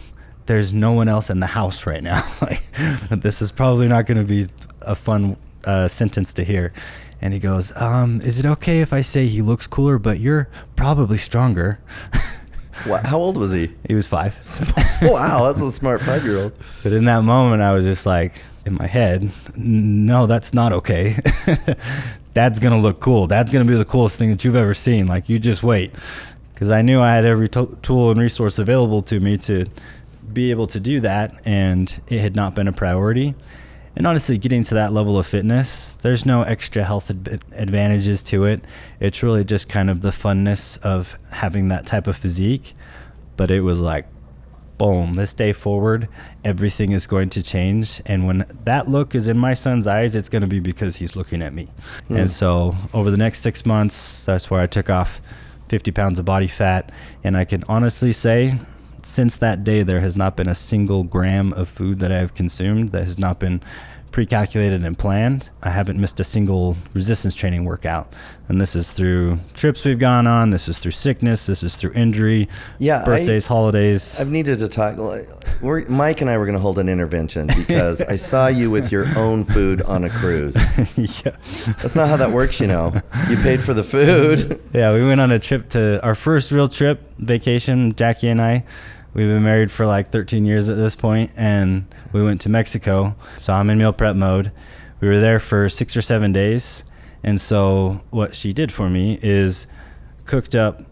There's no one else in the house right now. Like, this is probably not going to be a fun sentence to hear. And he goes, is it okay if I say he looks cooler, but you're probably stronger? What, how old was he? He was 5. Wow, that's a smart 5-year-old. But in that moment, I was just like, in my head, no, that's not okay. Dad's going to look cool. Dad's going to be the coolest thing that you've ever seen. Like, you just wait. Because I knew I had every tool and resource available to me to be able to do that, and it had not been a priority. And honestly, getting to that level of fitness, there's no extra health advantages to it. It's really just kind of the funness of having that type of physique. But it was like, boom, this day forward, everything is going to change. And when that look is in my son's eyes, it's going to be because he's looking at me. And so over the next 6 months, that's where I took off 50 pounds of body fat. And I can honestly say, since that day, there has not been a single gram of food that I have consumed that has not been pre-calculated and planned. I haven't missed a single resistance training workout. And this is through trips we've gone on. This is through sickness. This is through injury, birthdays, holidays. I've needed to talk. Mike and I were going to hold an intervention because I saw you with your own food on a cruise. Yeah. That's not how that works, you know. You paid for the food. Yeah, we went on a trip to our first real trip, vacation, Jackie and I. We've been married for like 13 years at this point, and we went to Mexico. So I'm in meal prep mode. We were there for 6 or 7 days. And so what she did for me is cooked up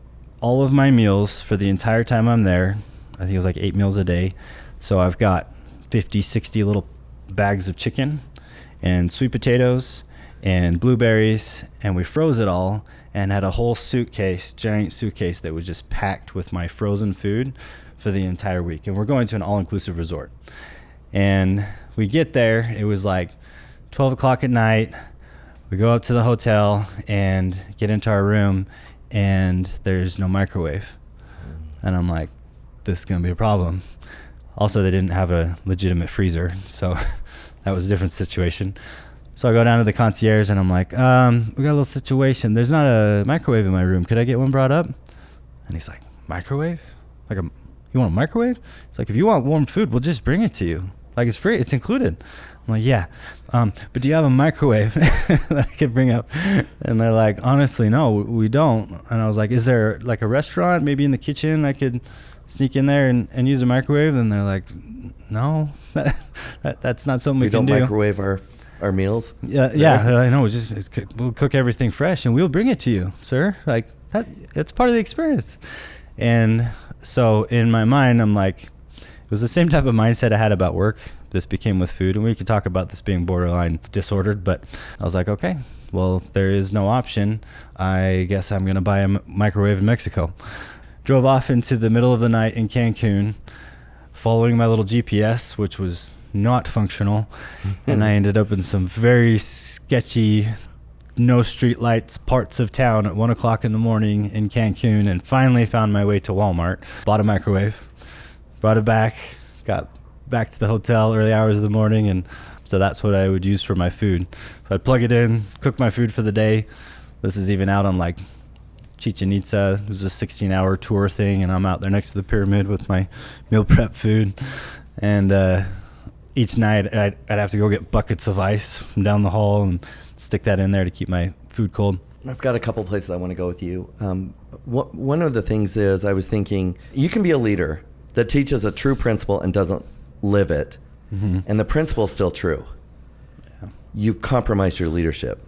all of my meals for the entire time I'm there. I think it was like 8 meals a day. So I've got 50, 60 little bags of chicken and sweet potatoes and blueberries. And we froze it all and had a whole suitcase, giant suitcase that was just packed with my frozen food for the entire week. And we're going to an all-inclusive resort. And we get there, it was like 12 o'clock at night. We go up to the hotel and get into our room, and there's no microwave. And I'm like, this is going to be a problem. Also, they didn't have a legitimate freezer, so that was a different situation. So I go down to the concierge and I'm like, we got a little situation. There's not a microwave in my room. Could I get one brought up? And he's like, microwave? Like you want a microwave? It's like, if you want warm food, we'll just bring it to you. Like, it's free, it's included. I'm like, yeah. But do you have a microwave that I could bring up? And they're like, honestly, no, we don't. And I was like, is there like a restaurant maybe in the kitchen I could sneak in there and use a microwave? And they're like, no, that's not something we can do. We don't microwave our meals? Yeah, I know. We'll cook everything fresh and we'll bring it to you, sir. Like, it's part of the experience. And so in my mind, I'm like, it was the same type of mindset I had about work. This became with food, and we could talk about this being borderline disordered, but I was like, okay, well, there is no option. I guess I'm going to buy a microwave in Mexico. Drove off into the middle of the night in Cancun, following my little GPS, which was not functional, and I ended up in some very sketchy, no street lights parts of town at 1 o'clock in the morning in Cancun, and finally found my way to Walmart, bought a microwave, brought it back, got back to the hotel early hours of the morning, and so that's what I would use for my food. So I'd plug it in, cook my food for the day. This is even out on like Chichen Itza. It was a 16-hour tour thing, and I'm out there next to the pyramid with my meal prep food. And each night I'd have to go get buckets of ice from down the hall and stick that in there to keep my food cold. I've got a couple places I want to go with you. One of the things is I was thinking, you can be a leader that teaches a true principle and doesn't live it, and the principle is still true. Yeah. You've compromised your leadership.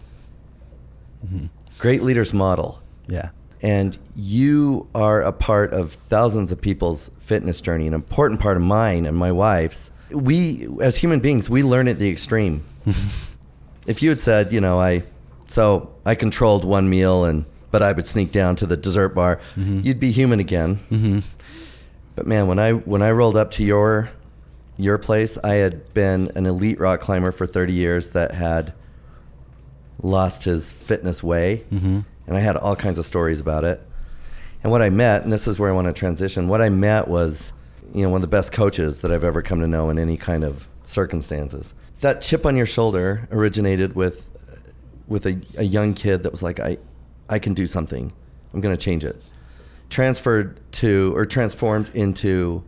Great leaders model. Yeah. And you are a part of thousands of people's fitness journey, an important part of mine and my wife's. We, as human beings, we learn at the extreme. If you had said, I controlled one meal, but I would sneak down to the dessert bar, you'd be human again. But man, when I rolled up to your place, I had been an elite rock climber for 30 years that had lost his fitness way, and I had all kinds of stories about it. And what I met, and this is where I want to transition, what I met was one of the best coaches that I've ever come to know in any kind of circumstances. That chip on your shoulder originated with a young kid that was like, I can do something. I'm going to change it. Transformed into,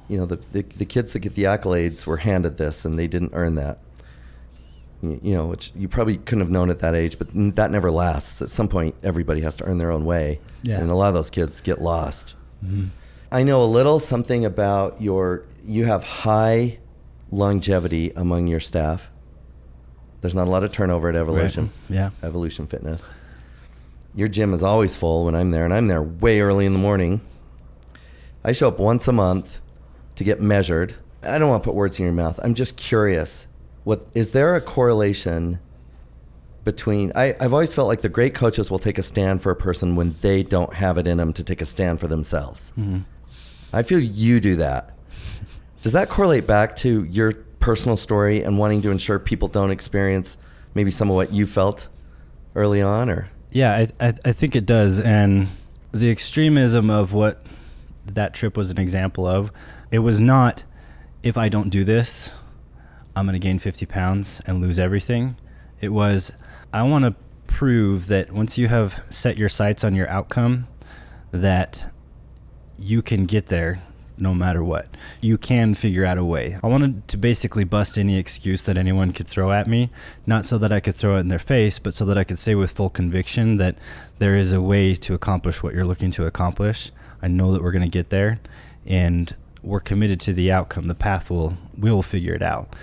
the kids that get the accolades were handed this and they didn't earn that. Which you probably couldn't have known at that age, but that never lasts. At some point, everybody has to earn their own way. Yeah. And a lot of those kids get lost. I know a little something about you have high longevity among your staff. There's not a lot of turnover at Evolution. Right. Yeah. Evolution Fitness. Your gym is always full when I'm there, and I'm there way early in the morning. I show up once a month to get measured. I don't want to put words in your mouth. I'm just curious. Is there a correlation between... I've always felt like the great coaches will take a stand for a person when they don't have it in them to take a stand for themselves. I feel you do that. Does that correlate back to your personal story and wanting to ensure people don't experience maybe some of what you felt early on? Or Yeah, I think it does. And the extremism of what that trip was an example of, it was not, if I don't do this, I'm going to gain 50 pounds and lose everything. It was, I want to prove that once you have set your sights on your outcome, that you can get there no matter what. You can figure out a way. I wanted to basically bust any excuse that anyone could throw at me, not so that I could throw it in their face, but so that I could say with full conviction that there is a way to accomplish what you're looking to accomplish. I know that we're going to get there, and we're committed to the outcome. The path we will figure it out.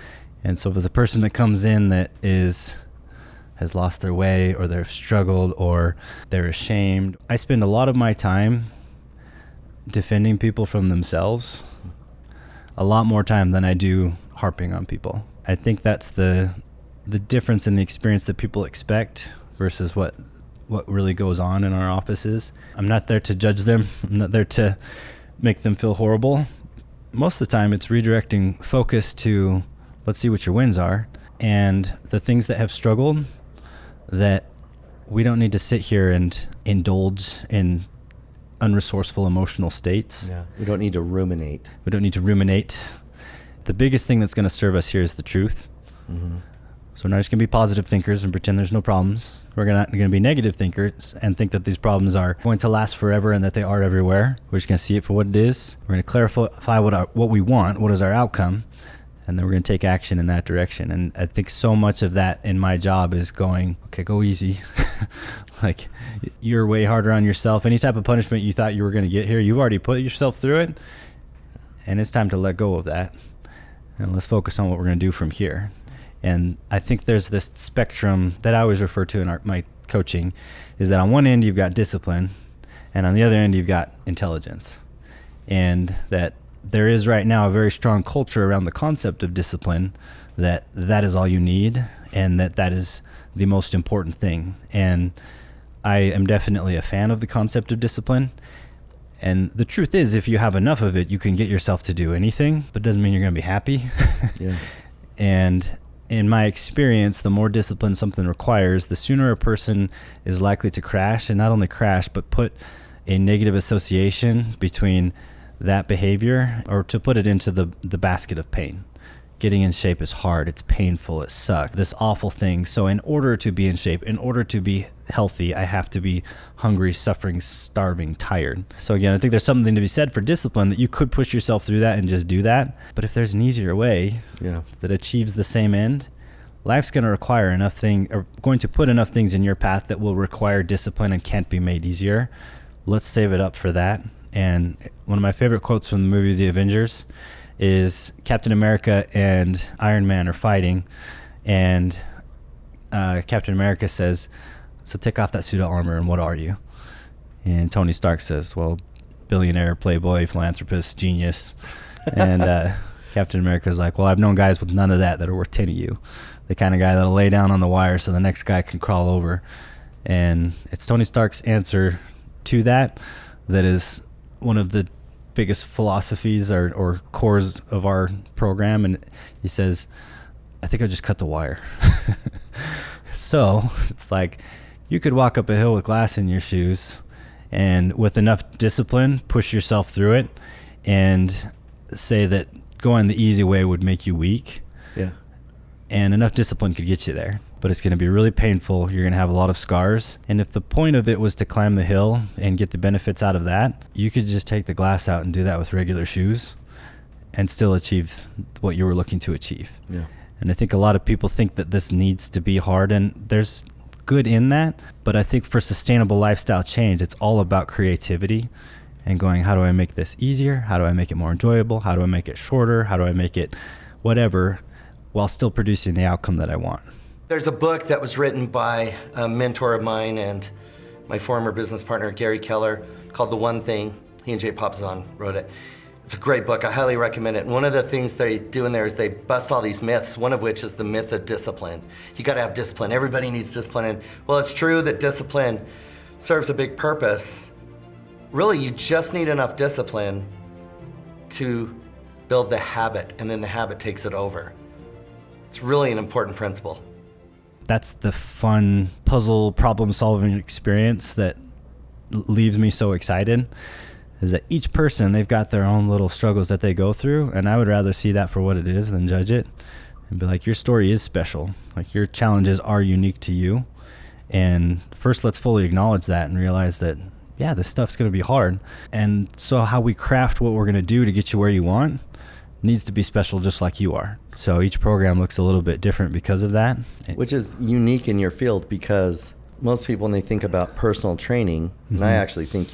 And so for the person that comes in that has lost their way, or they've struggled, or they're ashamed, I spend a lot of my time defending people from themselves, a lot more time than I do harping on people. I think that's the difference in the experience that people expect versus what really goes on in our offices. I'm not there to judge them. I'm not there to make them feel horrible. Most of the time it's redirecting focus to, let's see what your wins are, and the things that have struggled, that we don't need to sit here and indulge in unresourceful emotional states. Yeah, we don't need to ruminate. We don't need to ruminate. The biggest thing that's going to serve us here is the truth. So we're not just going to be positive thinkers and pretend there's no problems. We're not going to be negative thinkers and think that these problems are going to last forever and that they are everywhere. We're just going to see it for what it is. We're going to clarify what we want, what is our outcome, and then we're going to take action in that direction. And I think so much of that in my job is going, okay, go easy. Like, you're way harder on yourself. Any type of punishment you thought you were going to get here, you've already put yourself through it, and it's time to let go of that. And let's focus on what we're going to do from here. And I think there's this spectrum that I always refer to in my coaching, is that on one end you've got discipline, and on the other end you've got intelligence. And that there is right now a very strong culture around the concept of discipline, that is all you need, and that is the most important thing. And I am definitely a fan of the concept of discipline. And the truth is, if you have enough of it, you can get yourself to do anything, but it doesn't mean you're going to be happy. Yeah. And in my experience, the more discipline something requires, the sooner a person is likely to crash, and not only crash, but put a negative association between that behavior, or to put it into the basket of pain. Getting in shape is hard, it's painful, it sucks, this awful thing. So in order to be in shape, in order to be healthy, I have to be hungry, suffering, starving, tired. So again, I think there's something to be said for discipline, that you could push yourself through that and just do that. But if there's an easier way that achieves the same end, life's going to require going to put enough things in your path that will require discipline and can't be made easier. Let's save it up for that. And one of my favorite quotes from the movie The Avengers is Captain America and Iron Man are fighting, and Captain America says, "So take off that suit of armor, and what are you?" And Tony Stark says, well, billionaire, playboy, philanthropist, genius. And Captain America's like, well, I've known guys with none of that are worth 10 of you. The kind of guy that'll lay down on the wire so the next guy can crawl over. And it's Tony Stark's answer to that is one of the biggest philosophies or cores of our program. And he says, I think I just cut the wire. So it's like you could walk up a hill with glass in your shoes and with enough discipline, push yourself through it and say that going the easy way would make you weak. Yeah. And enough discipline could get you there. But it's going to be really painful. You're going to have a lot of scars. And if the point of it was to climb the hill and get the benefits out of that, you could just take the glass out and do that with regular shoes and still achieve what you were looking to achieve. Yeah. And I think a lot of people think that this needs to be hard, and there's good in that. But I think for sustainable lifestyle change, it's all about creativity and going, how do I make this easier? How do I make it more enjoyable? How do I make it shorter? How do I make it whatever while still producing the outcome that I want? There's a book that was written by a mentor of mine and my former business partner, Gary Keller, called The One Thing. He and Jay Papasan wrote it. It's a great book. I highly recommend it. And one of the things they do in there is they bust all these myths, one of which is the myth of discipline. You gotta have discipline. Everybody needs discipline. And well, it's true that discipline serves a big purpose. Really, you just need enough discipline to build the habit, and then the habit takes it over. It's really an important principle. That's the fun puzzle problem solving experience that leaves me so excited, is that each person, they've got their own little struggles that they go through, and I would rather see that for what it is than judge it and be like, your story is special. Like, your challenges are unique to you. And first, let's fully acknowledge that and realize that, yeah, this stuff's going to be hard. And so how we craft what we're going to do to get you where you want needs to be special just like you are. So each program looks a little bit different because of that. Which is unique in your field, because most people, when they think about personal training, and I actually think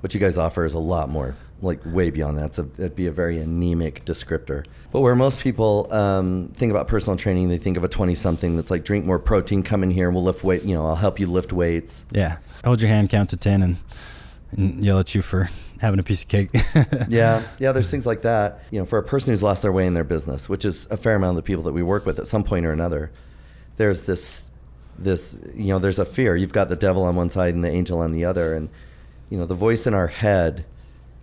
what you guys offer is a lot more, like way beyond that. So that'd be a very anemic descriptor. But where most people think about personal training, they think of a 20-something that's like, drink more protein, come in here, and we'll lift weight. I'll help you lift weights. Yeah. Hold your hand, count to 10, and yell at you for having a piece of cake. Yeah, there's things like that. For a person who's lost their way in their business, which is a fair amount of the people that we work with at some point or another, there's this, there's a fear. You've got the devil on one side and the angel on the other, and the voice in our head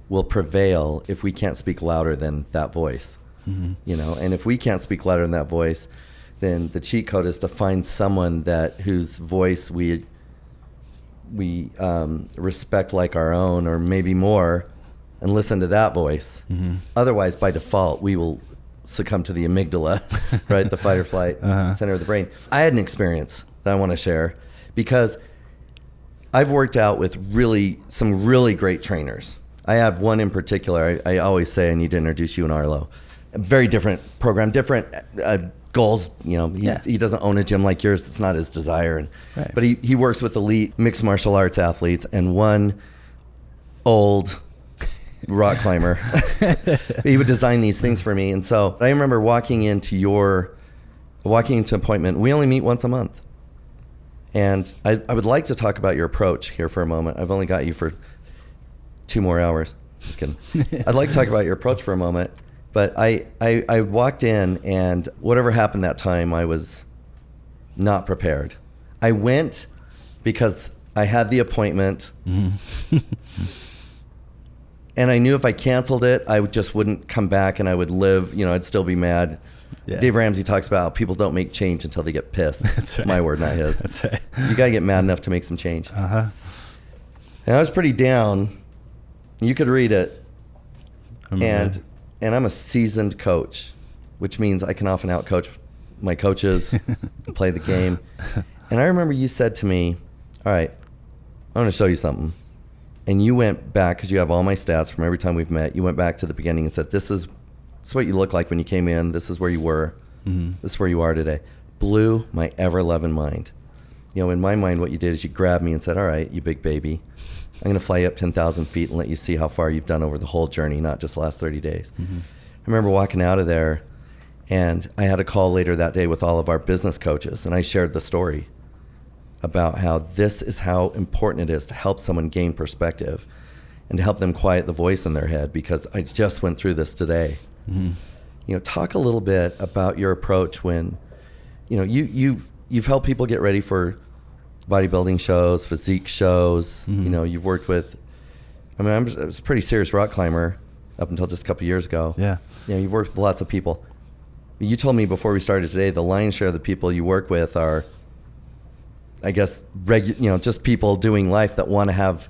will prevail if we can't speak louder than that voice. Mm-hmm. And if we can't speak louder than that voice, then the cheat code is to find someone whose voice we respect like our own, or maybe more, and listen to that voice. Mm-hmm. Otherwise, by default, we will succumb to the amygdala, right? The fight or flight center of the brain. I had an experience that I want to share, because I've worked out with some really great trainers. I have one in particular. I always say I need to introduce you and Arlo. A very different program, different goals. He doesn't own a gym like yours. It's not his desire. Right. But he works with elite mixed martial arts athletes, and one old rock climber. He would design these things for me. And so I remember walking into an appointment. We only meet once a month. And I would like to talk about your approach here for a moment. I've only got you for 2 more hours. Just kidding. I'd like to talk about your approach for a moment. But I walked in, and whatever happened that time, I was not prepared. I went because I had the appointment. Mm-hmm. And I knew if I canceled it, I just wouldn't come back, and I would live, I'd still be mad. Yeah. Dave Ramsey talks about how people don't make change until they get pissed. That's right. My word, not his. That's right. You got to get mad enough to make some change. Uh-huh. And I was pretty down. You could read it. And I'm a seasoned coach, which means I can often outcoach my coaches and play the game. And I remember you said to me, all right, I'm going to show you something. And you went back, because you have all my stats from every time we've met. You went back to the beginning and said, this is what you look like when you came in. This is where you were. Mm-hmm. This is where you are today. Blew my ever-loving mind. In my mind, what you did is you grabbed me and said, all right, you big baby, I'm going to fly you up 10,000 feet and let you see how far you've done over the whole journey, not just the last 30 days. Mm-hmm. I remember walking out of there, and I had a call later that day with all of our business coaches, and I shared the story about how this is how important it is to help someone gain perspective and to help them quiet the voice in their head, because I just went through this today. Mm-hmm. Talk a little bit about your approach when, you've helped people get ready for bodybuilding shows, physique shows. Mm-hmm. You've worked with, I was a pretty serious rock climber up until just a couple of years ago. Yeah. You've worked with lots of people. You told me before we started today, the lion's share of the people you work with are, I guess, just people doing life that want to have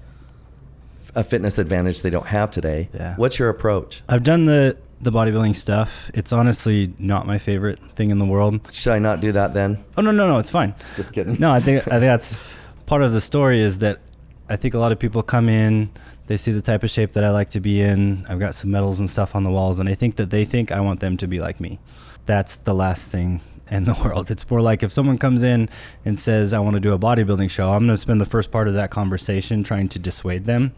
a fitness advantage they don't have today. Yeah. What's your approach? I've done the bodybuilding stuff. It's honestly not my favorite thing in the world. Should I not do that then? Oh, no, it's fine. Just kidding. No, I think that's part of the story, is that I think a lot of people come in, they see the type of shape that I like to be in. I've got some medals and stuff on the walls, and I think that they think I want them to be like me. That's the last thing in the world. It's more like if someone comes in and says, I want to do a bodybuilding show, I'm going to spend the first part of that conversation trying to dissuade them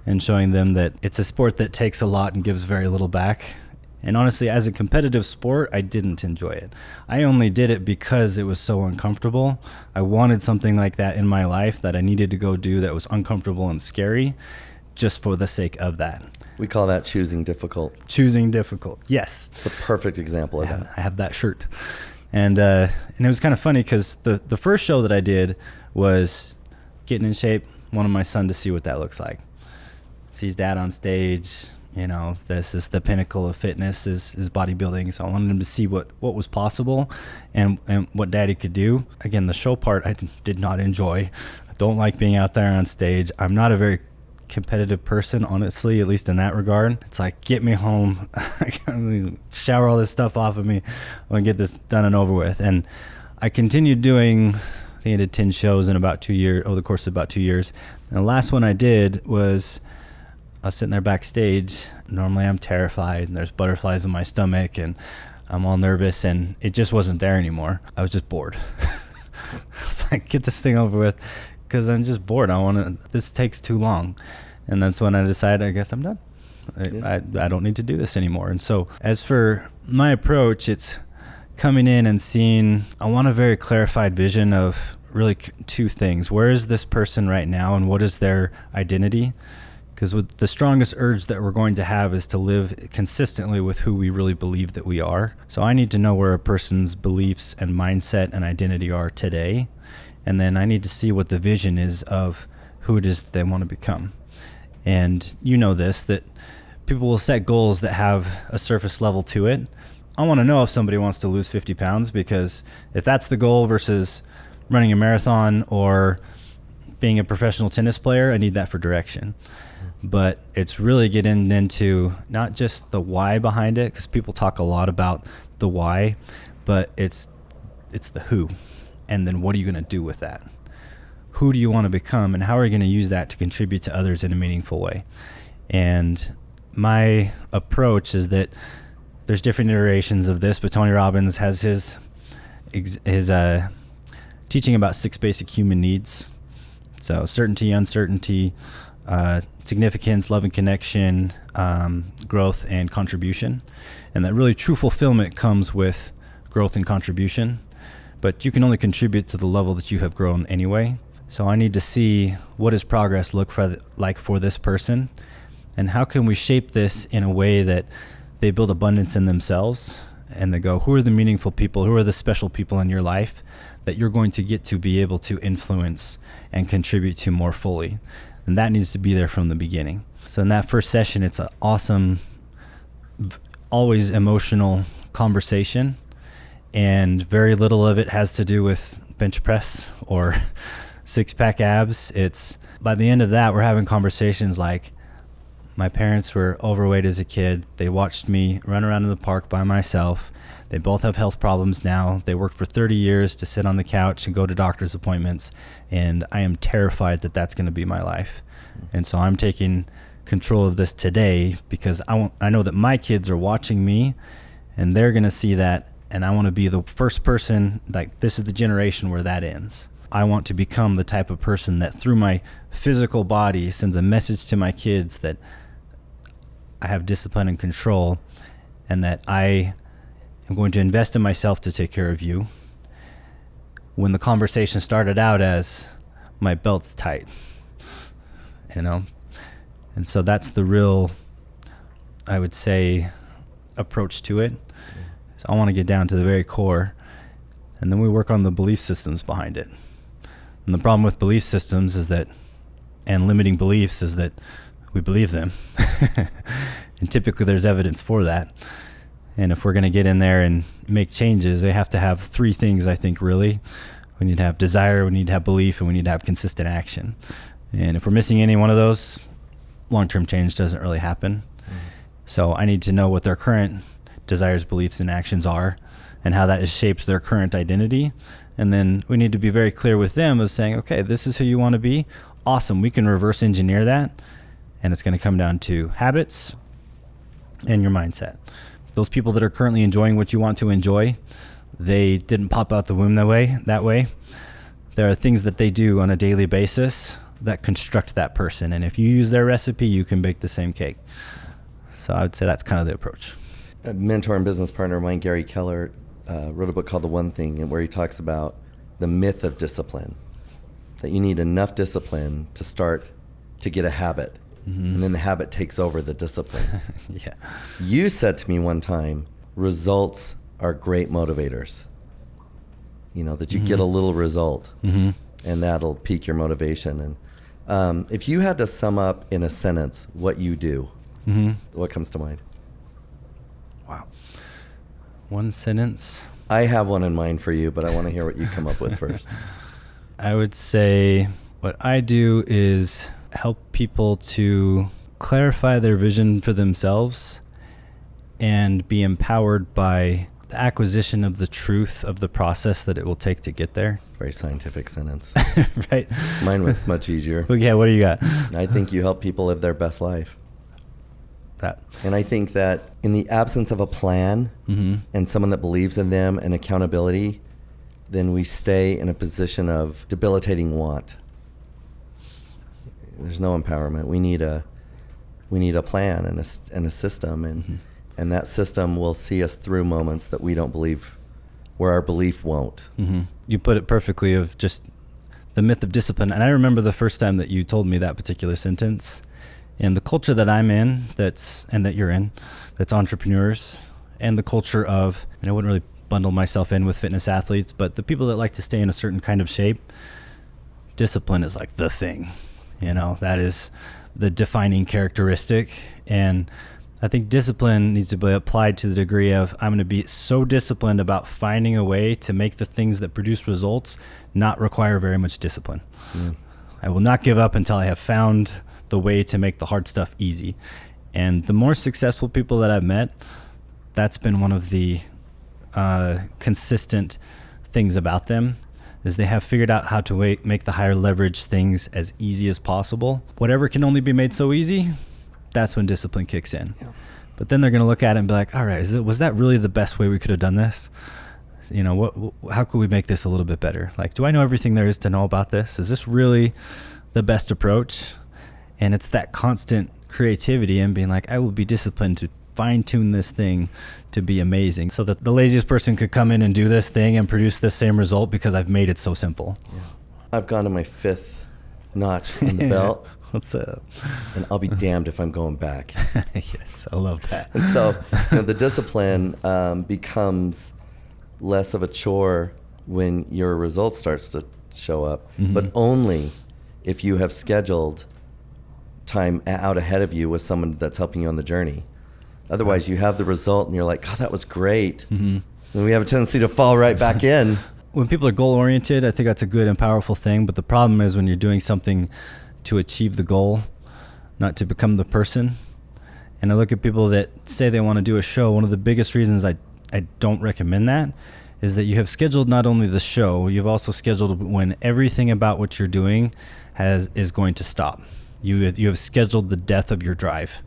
and showing them that it's a sport that takes a lot and gives very little back. And honestly, as a competitive sport, I didn't enjoy it. I only did it because it was so uncomfortable. I wanted something like that in my life that I needed to go do that was uncomfortable and scary, just for the sake of that. We call that choosing difficult. Choosing difficult, yes. It's a perfect example of that. I have that shirt. And it was kind of funny because the first show that I did was getting in shape, wanted my son to see what that looks like. Sees dad on stage, this is the pinnacle of fitness is bodybuilding. So I wanted him to see what was possible and what daddy could do. Again, the show part I did not enjoy. I don't like being out there on stage. I'm not a very competitive person, honestly, at least in that regard. It's like, get me home, shower all this stuff off of me, I want to get this done and over with. And I continued doing, I think I did 10 shows in about 2 years, over the course of about 2 years. And the last one I did was, I was sitting there backstage. Normally I'm terrified and there's butterflies in my stomach and I'm all nervous, and it just wasn't there anymore. I was just bored. I was like, get this thing over with, because I'm just bored. This takes too long. And that's when I decided, I guess I'm done. I don't need to do this anymore. And so as for my approach, it's coming in and seeing, I want a very clarified vision of really two things. Where is this person right now, and what is their identity? Because the strongest urge that we're going to have is to live consistently with who we really believe that we are. So I need to know where a person's beliefs and mindset and identity are today. And then I need to see what the vision is of who it is that they want to become. And that people will set goals that have a surface level to it. I want to know if somebody wants to lose 50 pounds, because if that's the goal versus running a marathon or being a professional tennis player, I need that for direction. But it's really getting into not just the why behind it, because people talk a lot about the why, but it's the who. And then what are you going to do with that? Who do you want to become, and how are you going to use that to contribute to others in a meaningful way? And my approach is that there's different iterations of this, but Tony Robbins has his teaching about 6 basic human needs. So certainty, uncertainty, significance, love and connection, growth and contribution. And that really true fulfillment comes with growth and contribution. But you can only contribute to the level that you have grown anyway. So I need to see, what does progress look like for this person, and how can we shape this in a way that they build abundance in themselves, and they go, who are the meaningful people, who are the special people in your life that you're going to get to be able to influence and contribute to more fully. And that needs to be there from the beginning. So in that first session, it's an awesome, always emotional conversation. And very little of it has to do with bench press or 6-pack abs. It's, by the end of that, we're having conversations like, my parents were overweight as a kid. They watched me run around in the park by myself. They both have health problems now. They worked for 30 years to sit on the couch and go to doctor's appointments. And I am terrified that that's going to be my life. And so I'm taking control of this today, because I know that my kids are watching me, and they're going to see that. And I want to be the first person, like, this is the generation where that ends. I want to become the type of person that through my physical body sends a message to my kids that I have discipline and control, and that I am going to invest in myself to take care of you. when the conversation started out as my belt's tight, you know? And so that's the real, I would say, approach to it. So I want to get down to the very core, and then we work on the belief systems behind it. And the problem with belief systems is that, and limiting beliefs, is that we believe them. And typically there's evidence for that. And if we're going to get in there and make changes, they have to have three things, I think, really. We need to have desire, we need to have belief, and we need to have consistent action. And if we're missing any one of those, long-term change doesn't really happen. So I need to know what their current desires, beliefs, and actions are, and how that has shaped their current identity. And then we need to be very clear with them of saying, okay, this is who you want to be. Awesome. We can reverse engineer that. And it's going to come down to habits and your mindset. Those people that are currently enjoying what you want to enjoy, they didn't pop out the womb that way. There are things that they do on a daily basis that construct that person. And if you use their recipe, you can bake the same cake. So I would say that's kind of the approach. A mentor and business partner of mine, Gary Keller, wrote a book called The One Thing, and where he talks about the myth of discipline, that you need enough discipline to start to get a habit. And then the habit takes over the discipline. Yeah. You said to me one time, results are great motivators. You know, that you get a little result, and that'll pique your motivation. And if you had to sum up in a sentence what you do, what comes to mind? Wow. One sentence. I have one in mind for you, but I want to hear what you come up with first. I would say what I do is help people to clarify their vision for themselves and be empowered by the acquisition of the truth of the process that it will take to get there. Very scientific sentence. Right. Mine was much easier. Okay, what do you got? I think you help people live their best life. That. And I think that in the absence of a plan and someone that believes in them and accountability, then we stay in a position of debilitating want. There's no empowerment. We need a plan and a system, and that system will see us through moments that we don't believe, where our belief won't. You put it perfectly, of just the myth of discipline. And I remember the first time that you told me that particular sentence. And the culture that I'm in, and that you're in, that's entrepreneurs, and the culture of, and I wouldn't really bundle myself in with fitness athletes, but the people that like to stay in a certain kind of shape, discipline is like the thing. You know, that is the defining characteristic. And I think discipline needs to be applied to the degree of, I'm going to be so disciplined about finding a way to make the things that produce results not require very much discipline. I will not give up until I have found the way to make the hard stuff easy. And the more successful people that I've met, that's been one of the consistent things about them, is they have figured out how to make the higher leverage things as easy as possible. Whatever can only be made so easy, that's when discipline kicks in. Yeah. But then they're going to look at it and be like, all right, was that really the best way we could have done this? You know, how could we make this a little bit better? Like, do I know everything there is to know about this? Is this really the best approach? And it's that constant creativity and being like, I will be disciplined to fine tune this thing to be amazing, so that the laziest person could come in and do this thing and produce the same result because I've made it so simple. Yeah. I've gone to my 5th notch in the belt. What's up? And I'll be damned if I'm going back. Yes, I love that. And so the discipline becomes less of a chore when your result starts to show up, but only if you have scheduled time out ahead of you with someone that's helping you on the journey. Otherwise, you have the result and you're like, God, that was great. And we have a tendency to fall right back in. When people are goal-oriented, I think that's a good and powerful thing. But the problem is when you're doing something to achieve the goal, not to become the person. And I look at people that say they want to do a show. One of the biggest reasons I don't recommend that is that you have scheduled not only the show, you've also scheduled when everything about what you're doing is going to stop. You have scheduled the death of your drive.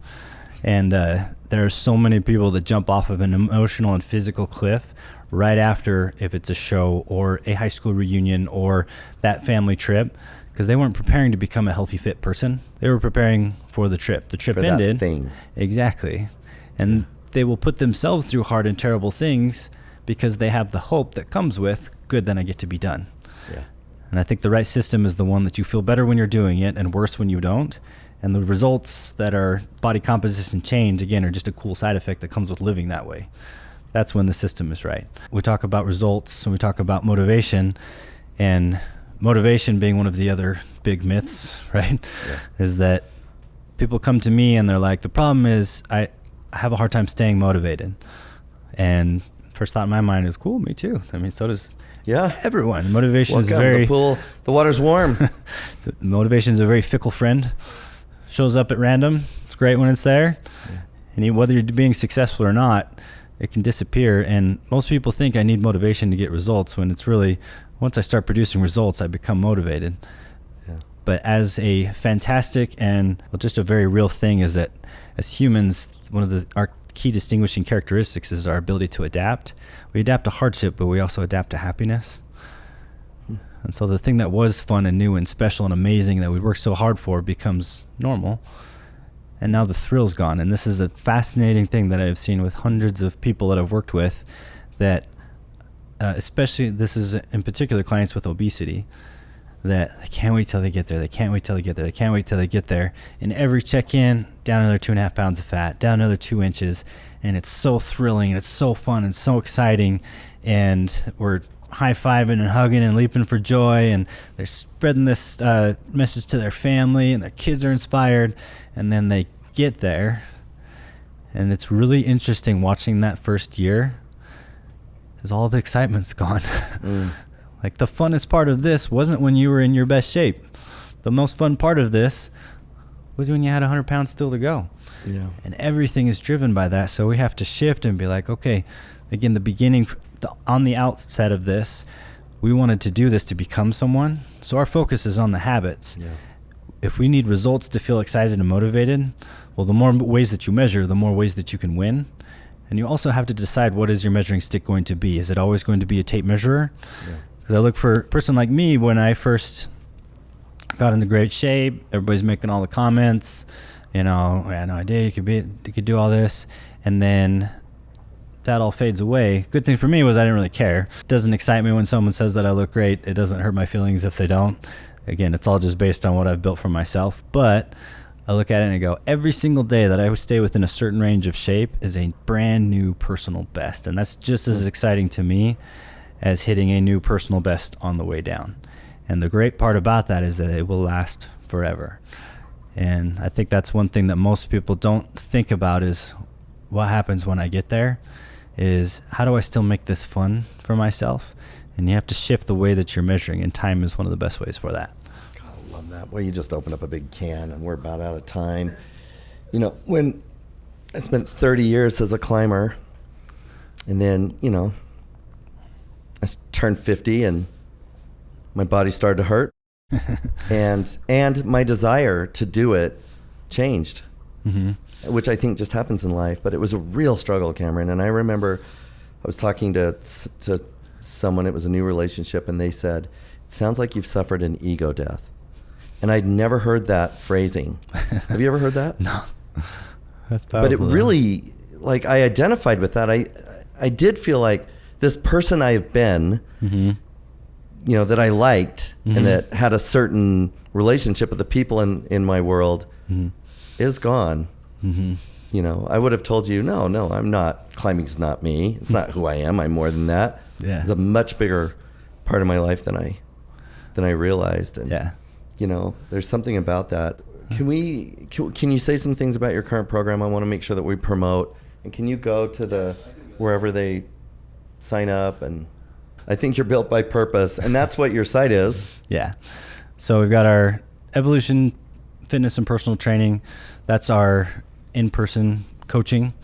And there are so many people that jump off of an emotional and physical cliff right after, if it's a show or a high school reunion or that family trip, because they weren't preparing to become a healthy, fit person. They were preparing for the trip. The trip for ended. That thing. Exactly. And they will put themselves through hard and terrible things because they have the hope that comes with, good, then I get to be done. Yeah. And I think the right system is the one that you feel better when you're doing it and worse when you don't. And the results that are body composition change, again, are just a cool side effect that comes with living that way. That's when the system is right. We talk about results and we talk about motivation, and motivation being one of the other big myths, right? Yeah. Is that people come to me and they're like, the problem is I have a hard time staying motivated. And first thought in my mind is, cool, me too. I mean, so does everyone. Motivation is very... the pool, the water's warm. So motivation is a very fickle friend. Shows up at random. It's great when it's there. Yeah. And whether you're being successful or not, it can disappear. And most people think I need motivation to get results, when it's really, once I start producing results, I become motivated. Yeah. But as a fantastic and just a very real thing is that as humans, one of our key distinguishing characteristics is our ability to adapt. We adapt to hardship, but we also adapt to happiness. And so the thing that was fun and new and special and amazing that we worked so hard for becomes normal. And now the thrill's gone. And this is a fascinating thing that I've seen with hundreds of people that I've worked with, that especially this is in particular clients with obesity, that they can't wait till they get there. They can't wait till they get there. They can't wait till they get there. And every check-in, down another 2.5 pounds of fat, down another 2 inches. And it's so thrilling and it's so fun and so exciting. And we're high-fiving and hugging and leaping for joy, and they're spreading this message to their family, and their kids are inspired. And then they get there, and it's really interesting watching that first year, because all the excitement's gone. Like, the funnest part of this wasn't when you were in your best shape. The most fun part of this was when you had 100 pounds still to go. Yeah. And everything is driven by that. So we have to shift and be like, okay, again, the beginning, on the outset of this, we wanted to do this to become someone. So our focus is on the habits. Yeah. If we need results to feel excited and motivated, well, the more ways that you measure, the more ways that you can win. And you also have to decide, what is your measuring stick going to be? Is it always going to be a tape measure? Because I look for a person like me, when I first got into great shape, everybody's making all the comments, I had no idea you could do all this. And then that all fades away. Good thing for me was I didn't really care. It doesn't excite me when someone says that I look great. It doesn't hurt my feelings if they don't. Again, it's all just based on what I've built for myself. But I look at it and I go, every single day that I stay within a certain range of shape is a brand new personal best. And that's just as exciting to me as hitting a new personal best on the way down. And the great part about that is that it will last forever. And I think that's one thing that most people don't think about, is what happens when I get there, is how do I still make this fun for myself? And you have to shift the way that you're measuring, and time is one of the best ways for that. God, I love that. Well, you just opened up a big can, and we're about out of time. When I spent 30 years as a climber, and then, I turned 50 and my body started to hurt. and my desire to do it changed, which I think just happens in life. But it was a real struggle, Cameron. And I remember I was talking to someone, it was a new relationship, and they said, it sounds like you've suffered an ego death. And I'd never heard that phrasing. Have you ever heard that? No. That's powerful. But it really, I identified with that. I did feel like this person I've been, that I liked and that had a certain relationship with the people in my world is gone. I would have told you, no, I'm not. Climbing's not me. It's not who I am. I'm more than that. Yeah. It's a much bigger part of my life than I realized. And, there's something about that. Can you say some things about your current program? I want to make sure that we promote. And can you go to wherever they sign up? And I think you're built by purpose, and that's what your site is. Yeah. So we've got our Evolution Fitness and Personal Training. That's our in-person coaching.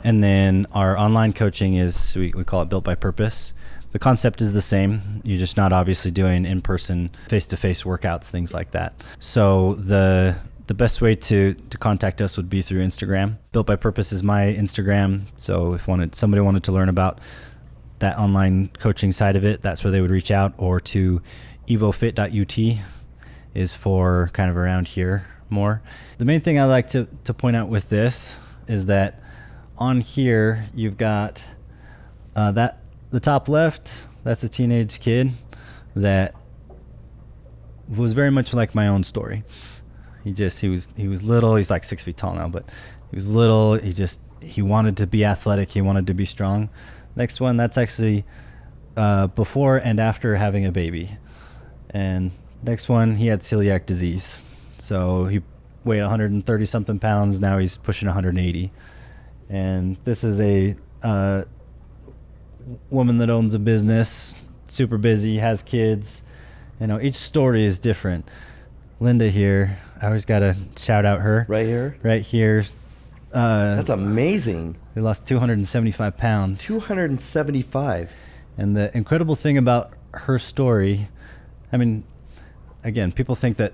And then our online coaching is, we call it Built by Purpose. The concept is the same. You're just not obviously doing in-person, face-to-face workouts, things like that. So the best way to contact us would be through Instagram. Built by Purpose is my Instagram. So if somebody wanted to learn about that online coaching side of it, that's where they would reach out, or to evofit.ut is for kind of around here more. The main thing I like to point out with this is that on here you've got the top left, that's a teenage kid that was very much like my own story. He was little. He's like 6 feet tall now, but he was little. He wanted to be athletic. He wanted to be strong. Next one, that's actually before and after having a baby. And next one, he had celiac disease. So he weighed 130 something pounds. Now he's pushing 180. And this is a woman that owns a business, super busy, has kids. You know, each story is different. Linda here, I always got to shout out her. Right here? Right here. That's amazing. They lost 275 pounds. 275. And the incredible thing about her story, I mean, again, people think that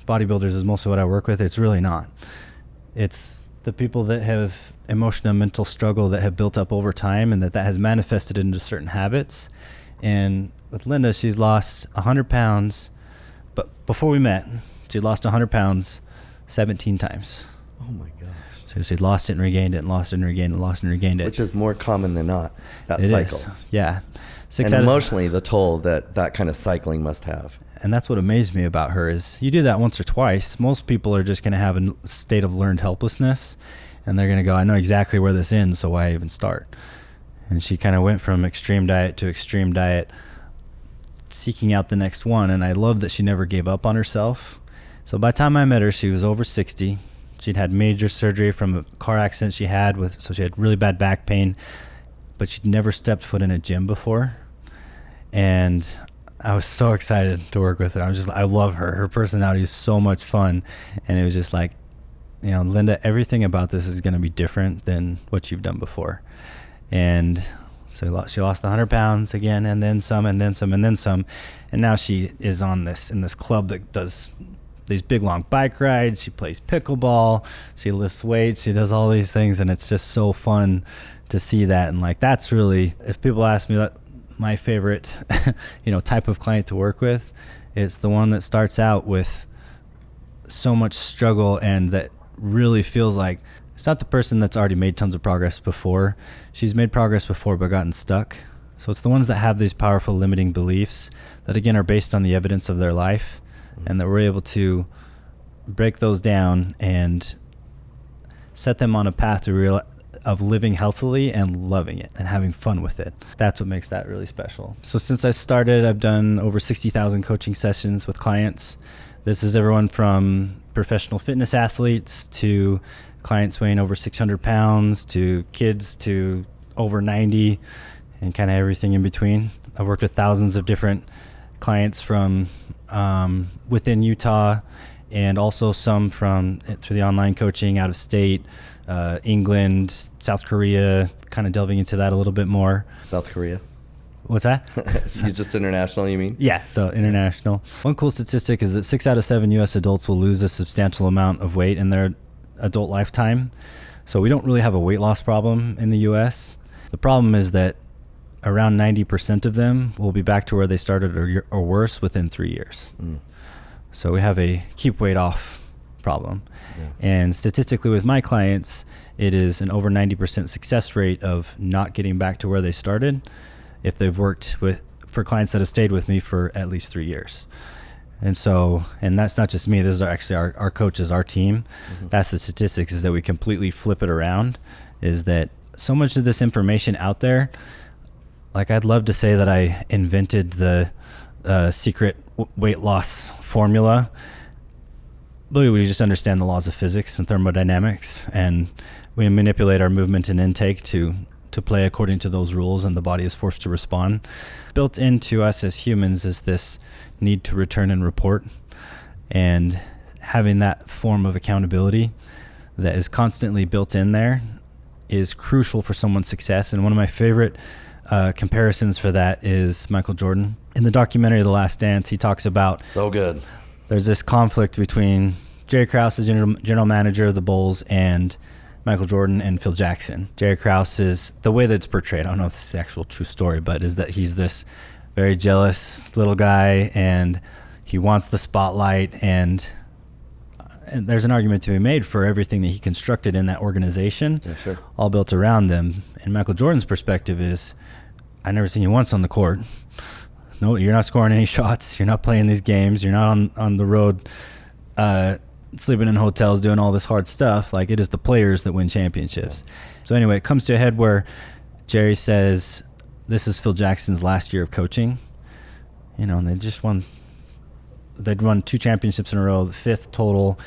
bodybuilders is mostly what I work with. It's really not. It's the people that have emotional and mental struggle that have built up over time, and that has manifested into certain habits. And with Linda, she's lost 100 pounds. But before we met, she lost 100 pounds 17 times. Oh my gosh. So she'd lost it and regained it and lost it and regained it and lost it and regained it. Which is more common than not, that it cycle. Is. Yeah. And emotionally, the toll that kind of cycling must have. And that's what amazed me about her is you do that once or twice. Most people are just going to have a state of learned helplessness, and they're going to go, I know exactly where this ends, so why even start? And she kind of went from extreme diet to extreme diet, seeking out the next one. And I love that she never gave up on herself. So by the time I met her, she was over 60. She'd had major surgery from a car accident she had so she had really bad back pain, but she'd never stepped foot in a gym before. And I was so excited to work with her. I love her. Her personality is so much fun. And it was just like, you know, Linda, everything about this is going to be different than what you've done before. And so she lost 100 pounds again, and then some, and then some, and then some. And now she is in this club that does these big long bike rides. She plays pickleball. She lifts weights. She does all these things. And it's just so fun to see that. And like, that's really, if people ask me that, my favorite, type of client to work with, it's the one that starts out with so much struggle and that really feels like it's not the person that's already made tons of progress before. She's made progress before but gotten stuck. So it's the ones that have these powerful limiting beliefs that, again, are based on the evidence of their life, and that we're able to break those down and set them on a path of living healthily and loving it and having fun with it. That's what makes that really special. So since I started, I've done over 60,000 coaching sessions with clients. This is everyone from professional fitness athletes to clients weighing over 600 pounds to kids to over 90 and kind of everything in between. I've worked with thousands of different clients from within Utah, and also some through the online coaching out of state, England, South Korea, kind of delving into that a little bit more. South Korea. What's that? You just international, you mean? Yeah, so international. One cool statistic is that 6 out of 7 U.S. adults will lose a substantial amount of weight in their adult lifetime. So we don't really have a weight loss problem in the U.S. The problem is that around 90% of them will be back to where they started or worse within 3 years. So we have a keep weight off problem. Yeah. And statistically with my clients, it is an over 90% success rate of not getting back to where they started if they've worked for clients that have stayed with me for at least 3 years. And that's not just me, this is actually our coaches, our team. Mm-hmm. That's the statistics, is that we completely flip it around, is that so much of this information out there, like I'd love to say that I invented the secret weight loss formula, but we just understand the laws of physics and thermodynamics, and we manipulate our movement and intake to play according to those rules, and the body is forced to respond. Built into us as humans is this need to return and report, and having that form of accountability that is constantly built in there is crucial for someone's success. And one of my favorite comparisons for that is Michael Jordan. In the documentary The Last Dance, he talks about, so good, there's this conflict between Jerry Krause, the general manager of the Bulls, and Michael Jordan and Phil Jackson. Jerry Krause is, the way that it's portrayed, I don't know if it's the actual true story, but is that he's this very jealous little guy, and he wants the spotlight, and there's an argument to be made for everything that he constructed in that organization, yeah, sure, all built around them. And Michael Jordan's perspective is, I never seen you once on the court, No, you're not scoring any shots. You're not playing these games. You're not on the road, sleeping in hotels, doing all this hard stuff. Like, it is the players that win championships. So anyway, it comes to a head where Jerry says, this is Phil Jackson's last year of coaching. You know, and they'd won 2 championships in a row, the 5th total.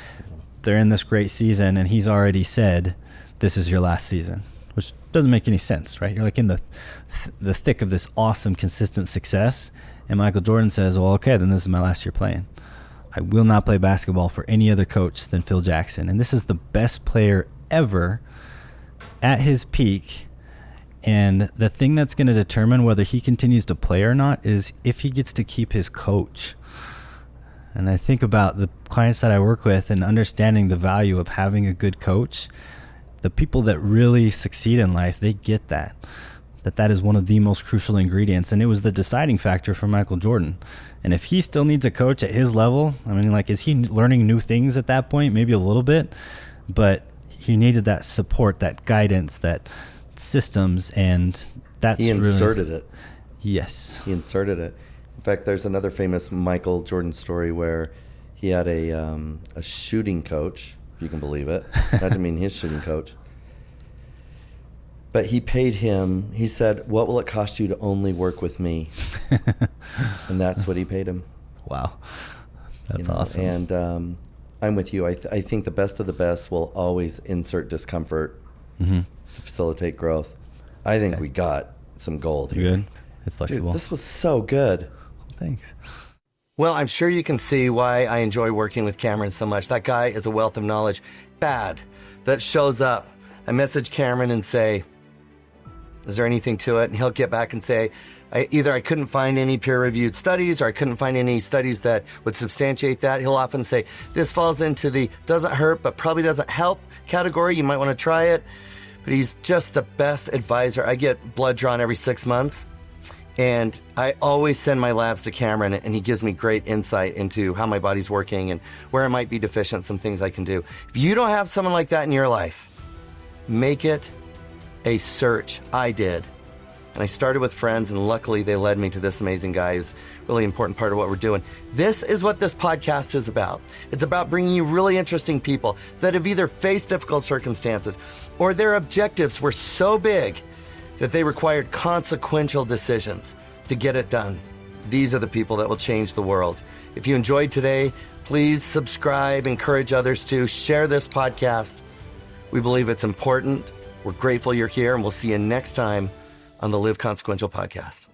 They're in this great season, and he's already said, this is your last season, which doesn't make any sense, right? You're like in the thick of this awesome, consistent success, and Michael Jordan says, well, okay, then this is my last year playing. I will not play basketball for any other coach than Phil Jackson. And this is the best player ever at his peak. And the thing that's going to determine whether he continues to play or not is if he gets to keep his coach. And I think about the clients that I work with and understanding the value of having a good coach. The people that really succeed in life, they get that is one of the most crucial ingredients. And it was the deciding factor for Michael Jordan. And if he still needs a coach at his level, I mean, like, is he learning new things at that point? Maybe a little bit, but he needed that support, that guidance, that systems, and that's he inserted really, it. Yes. He inserted it. In fact, there's another famous Michael Jordan story where he had a shooting coach, if you can believe it. Not to mean his shooting coach. But he paid him, he said, what will it cost you to only work with me? And that's what he paid him. Wow. That's awesome. And I'm with you. I think the best of the best will always insert discomfort to facilitate growth. I think we got some gold here. Good. It's flexible. Dude, this was so good. Thanks. Well, I'm sure you can see why I enjoy working with Cameron so much. That guy is a wealth of knowledge. Bad. That shows up. I message Cameron and say, is there anything to it? And he'll get back and say, either I couldn't find any peer-reviewed studies or I couldn't find any studies that would substantiate that. He'll often say, this falls into the doesn't hurt but probably doesn't help category. You might want to try it. But he's just the best advisor. I get blood drawn every 6 months. And I always send my labs to Cameron, and he gives me great insight into how my body's working and where I might be deficient, some things I can do. If you don't have someone like that in your life, make it a search. I did. And I started with friends, and luckily they led me to this amazing guy who's a really important part of what we're doing. This is what this podcast is about. It's about bringing you really interesting people that have either faced difficult circumstances or their objectives were so big that they required consequential decisions to get it done. These are the people that will change the world. If you enjoyed today, please subscribe, encourage others to share this podcast. We believe it's important. We're grateful you're here, and we'll see you next time on the Live Consequential podcast.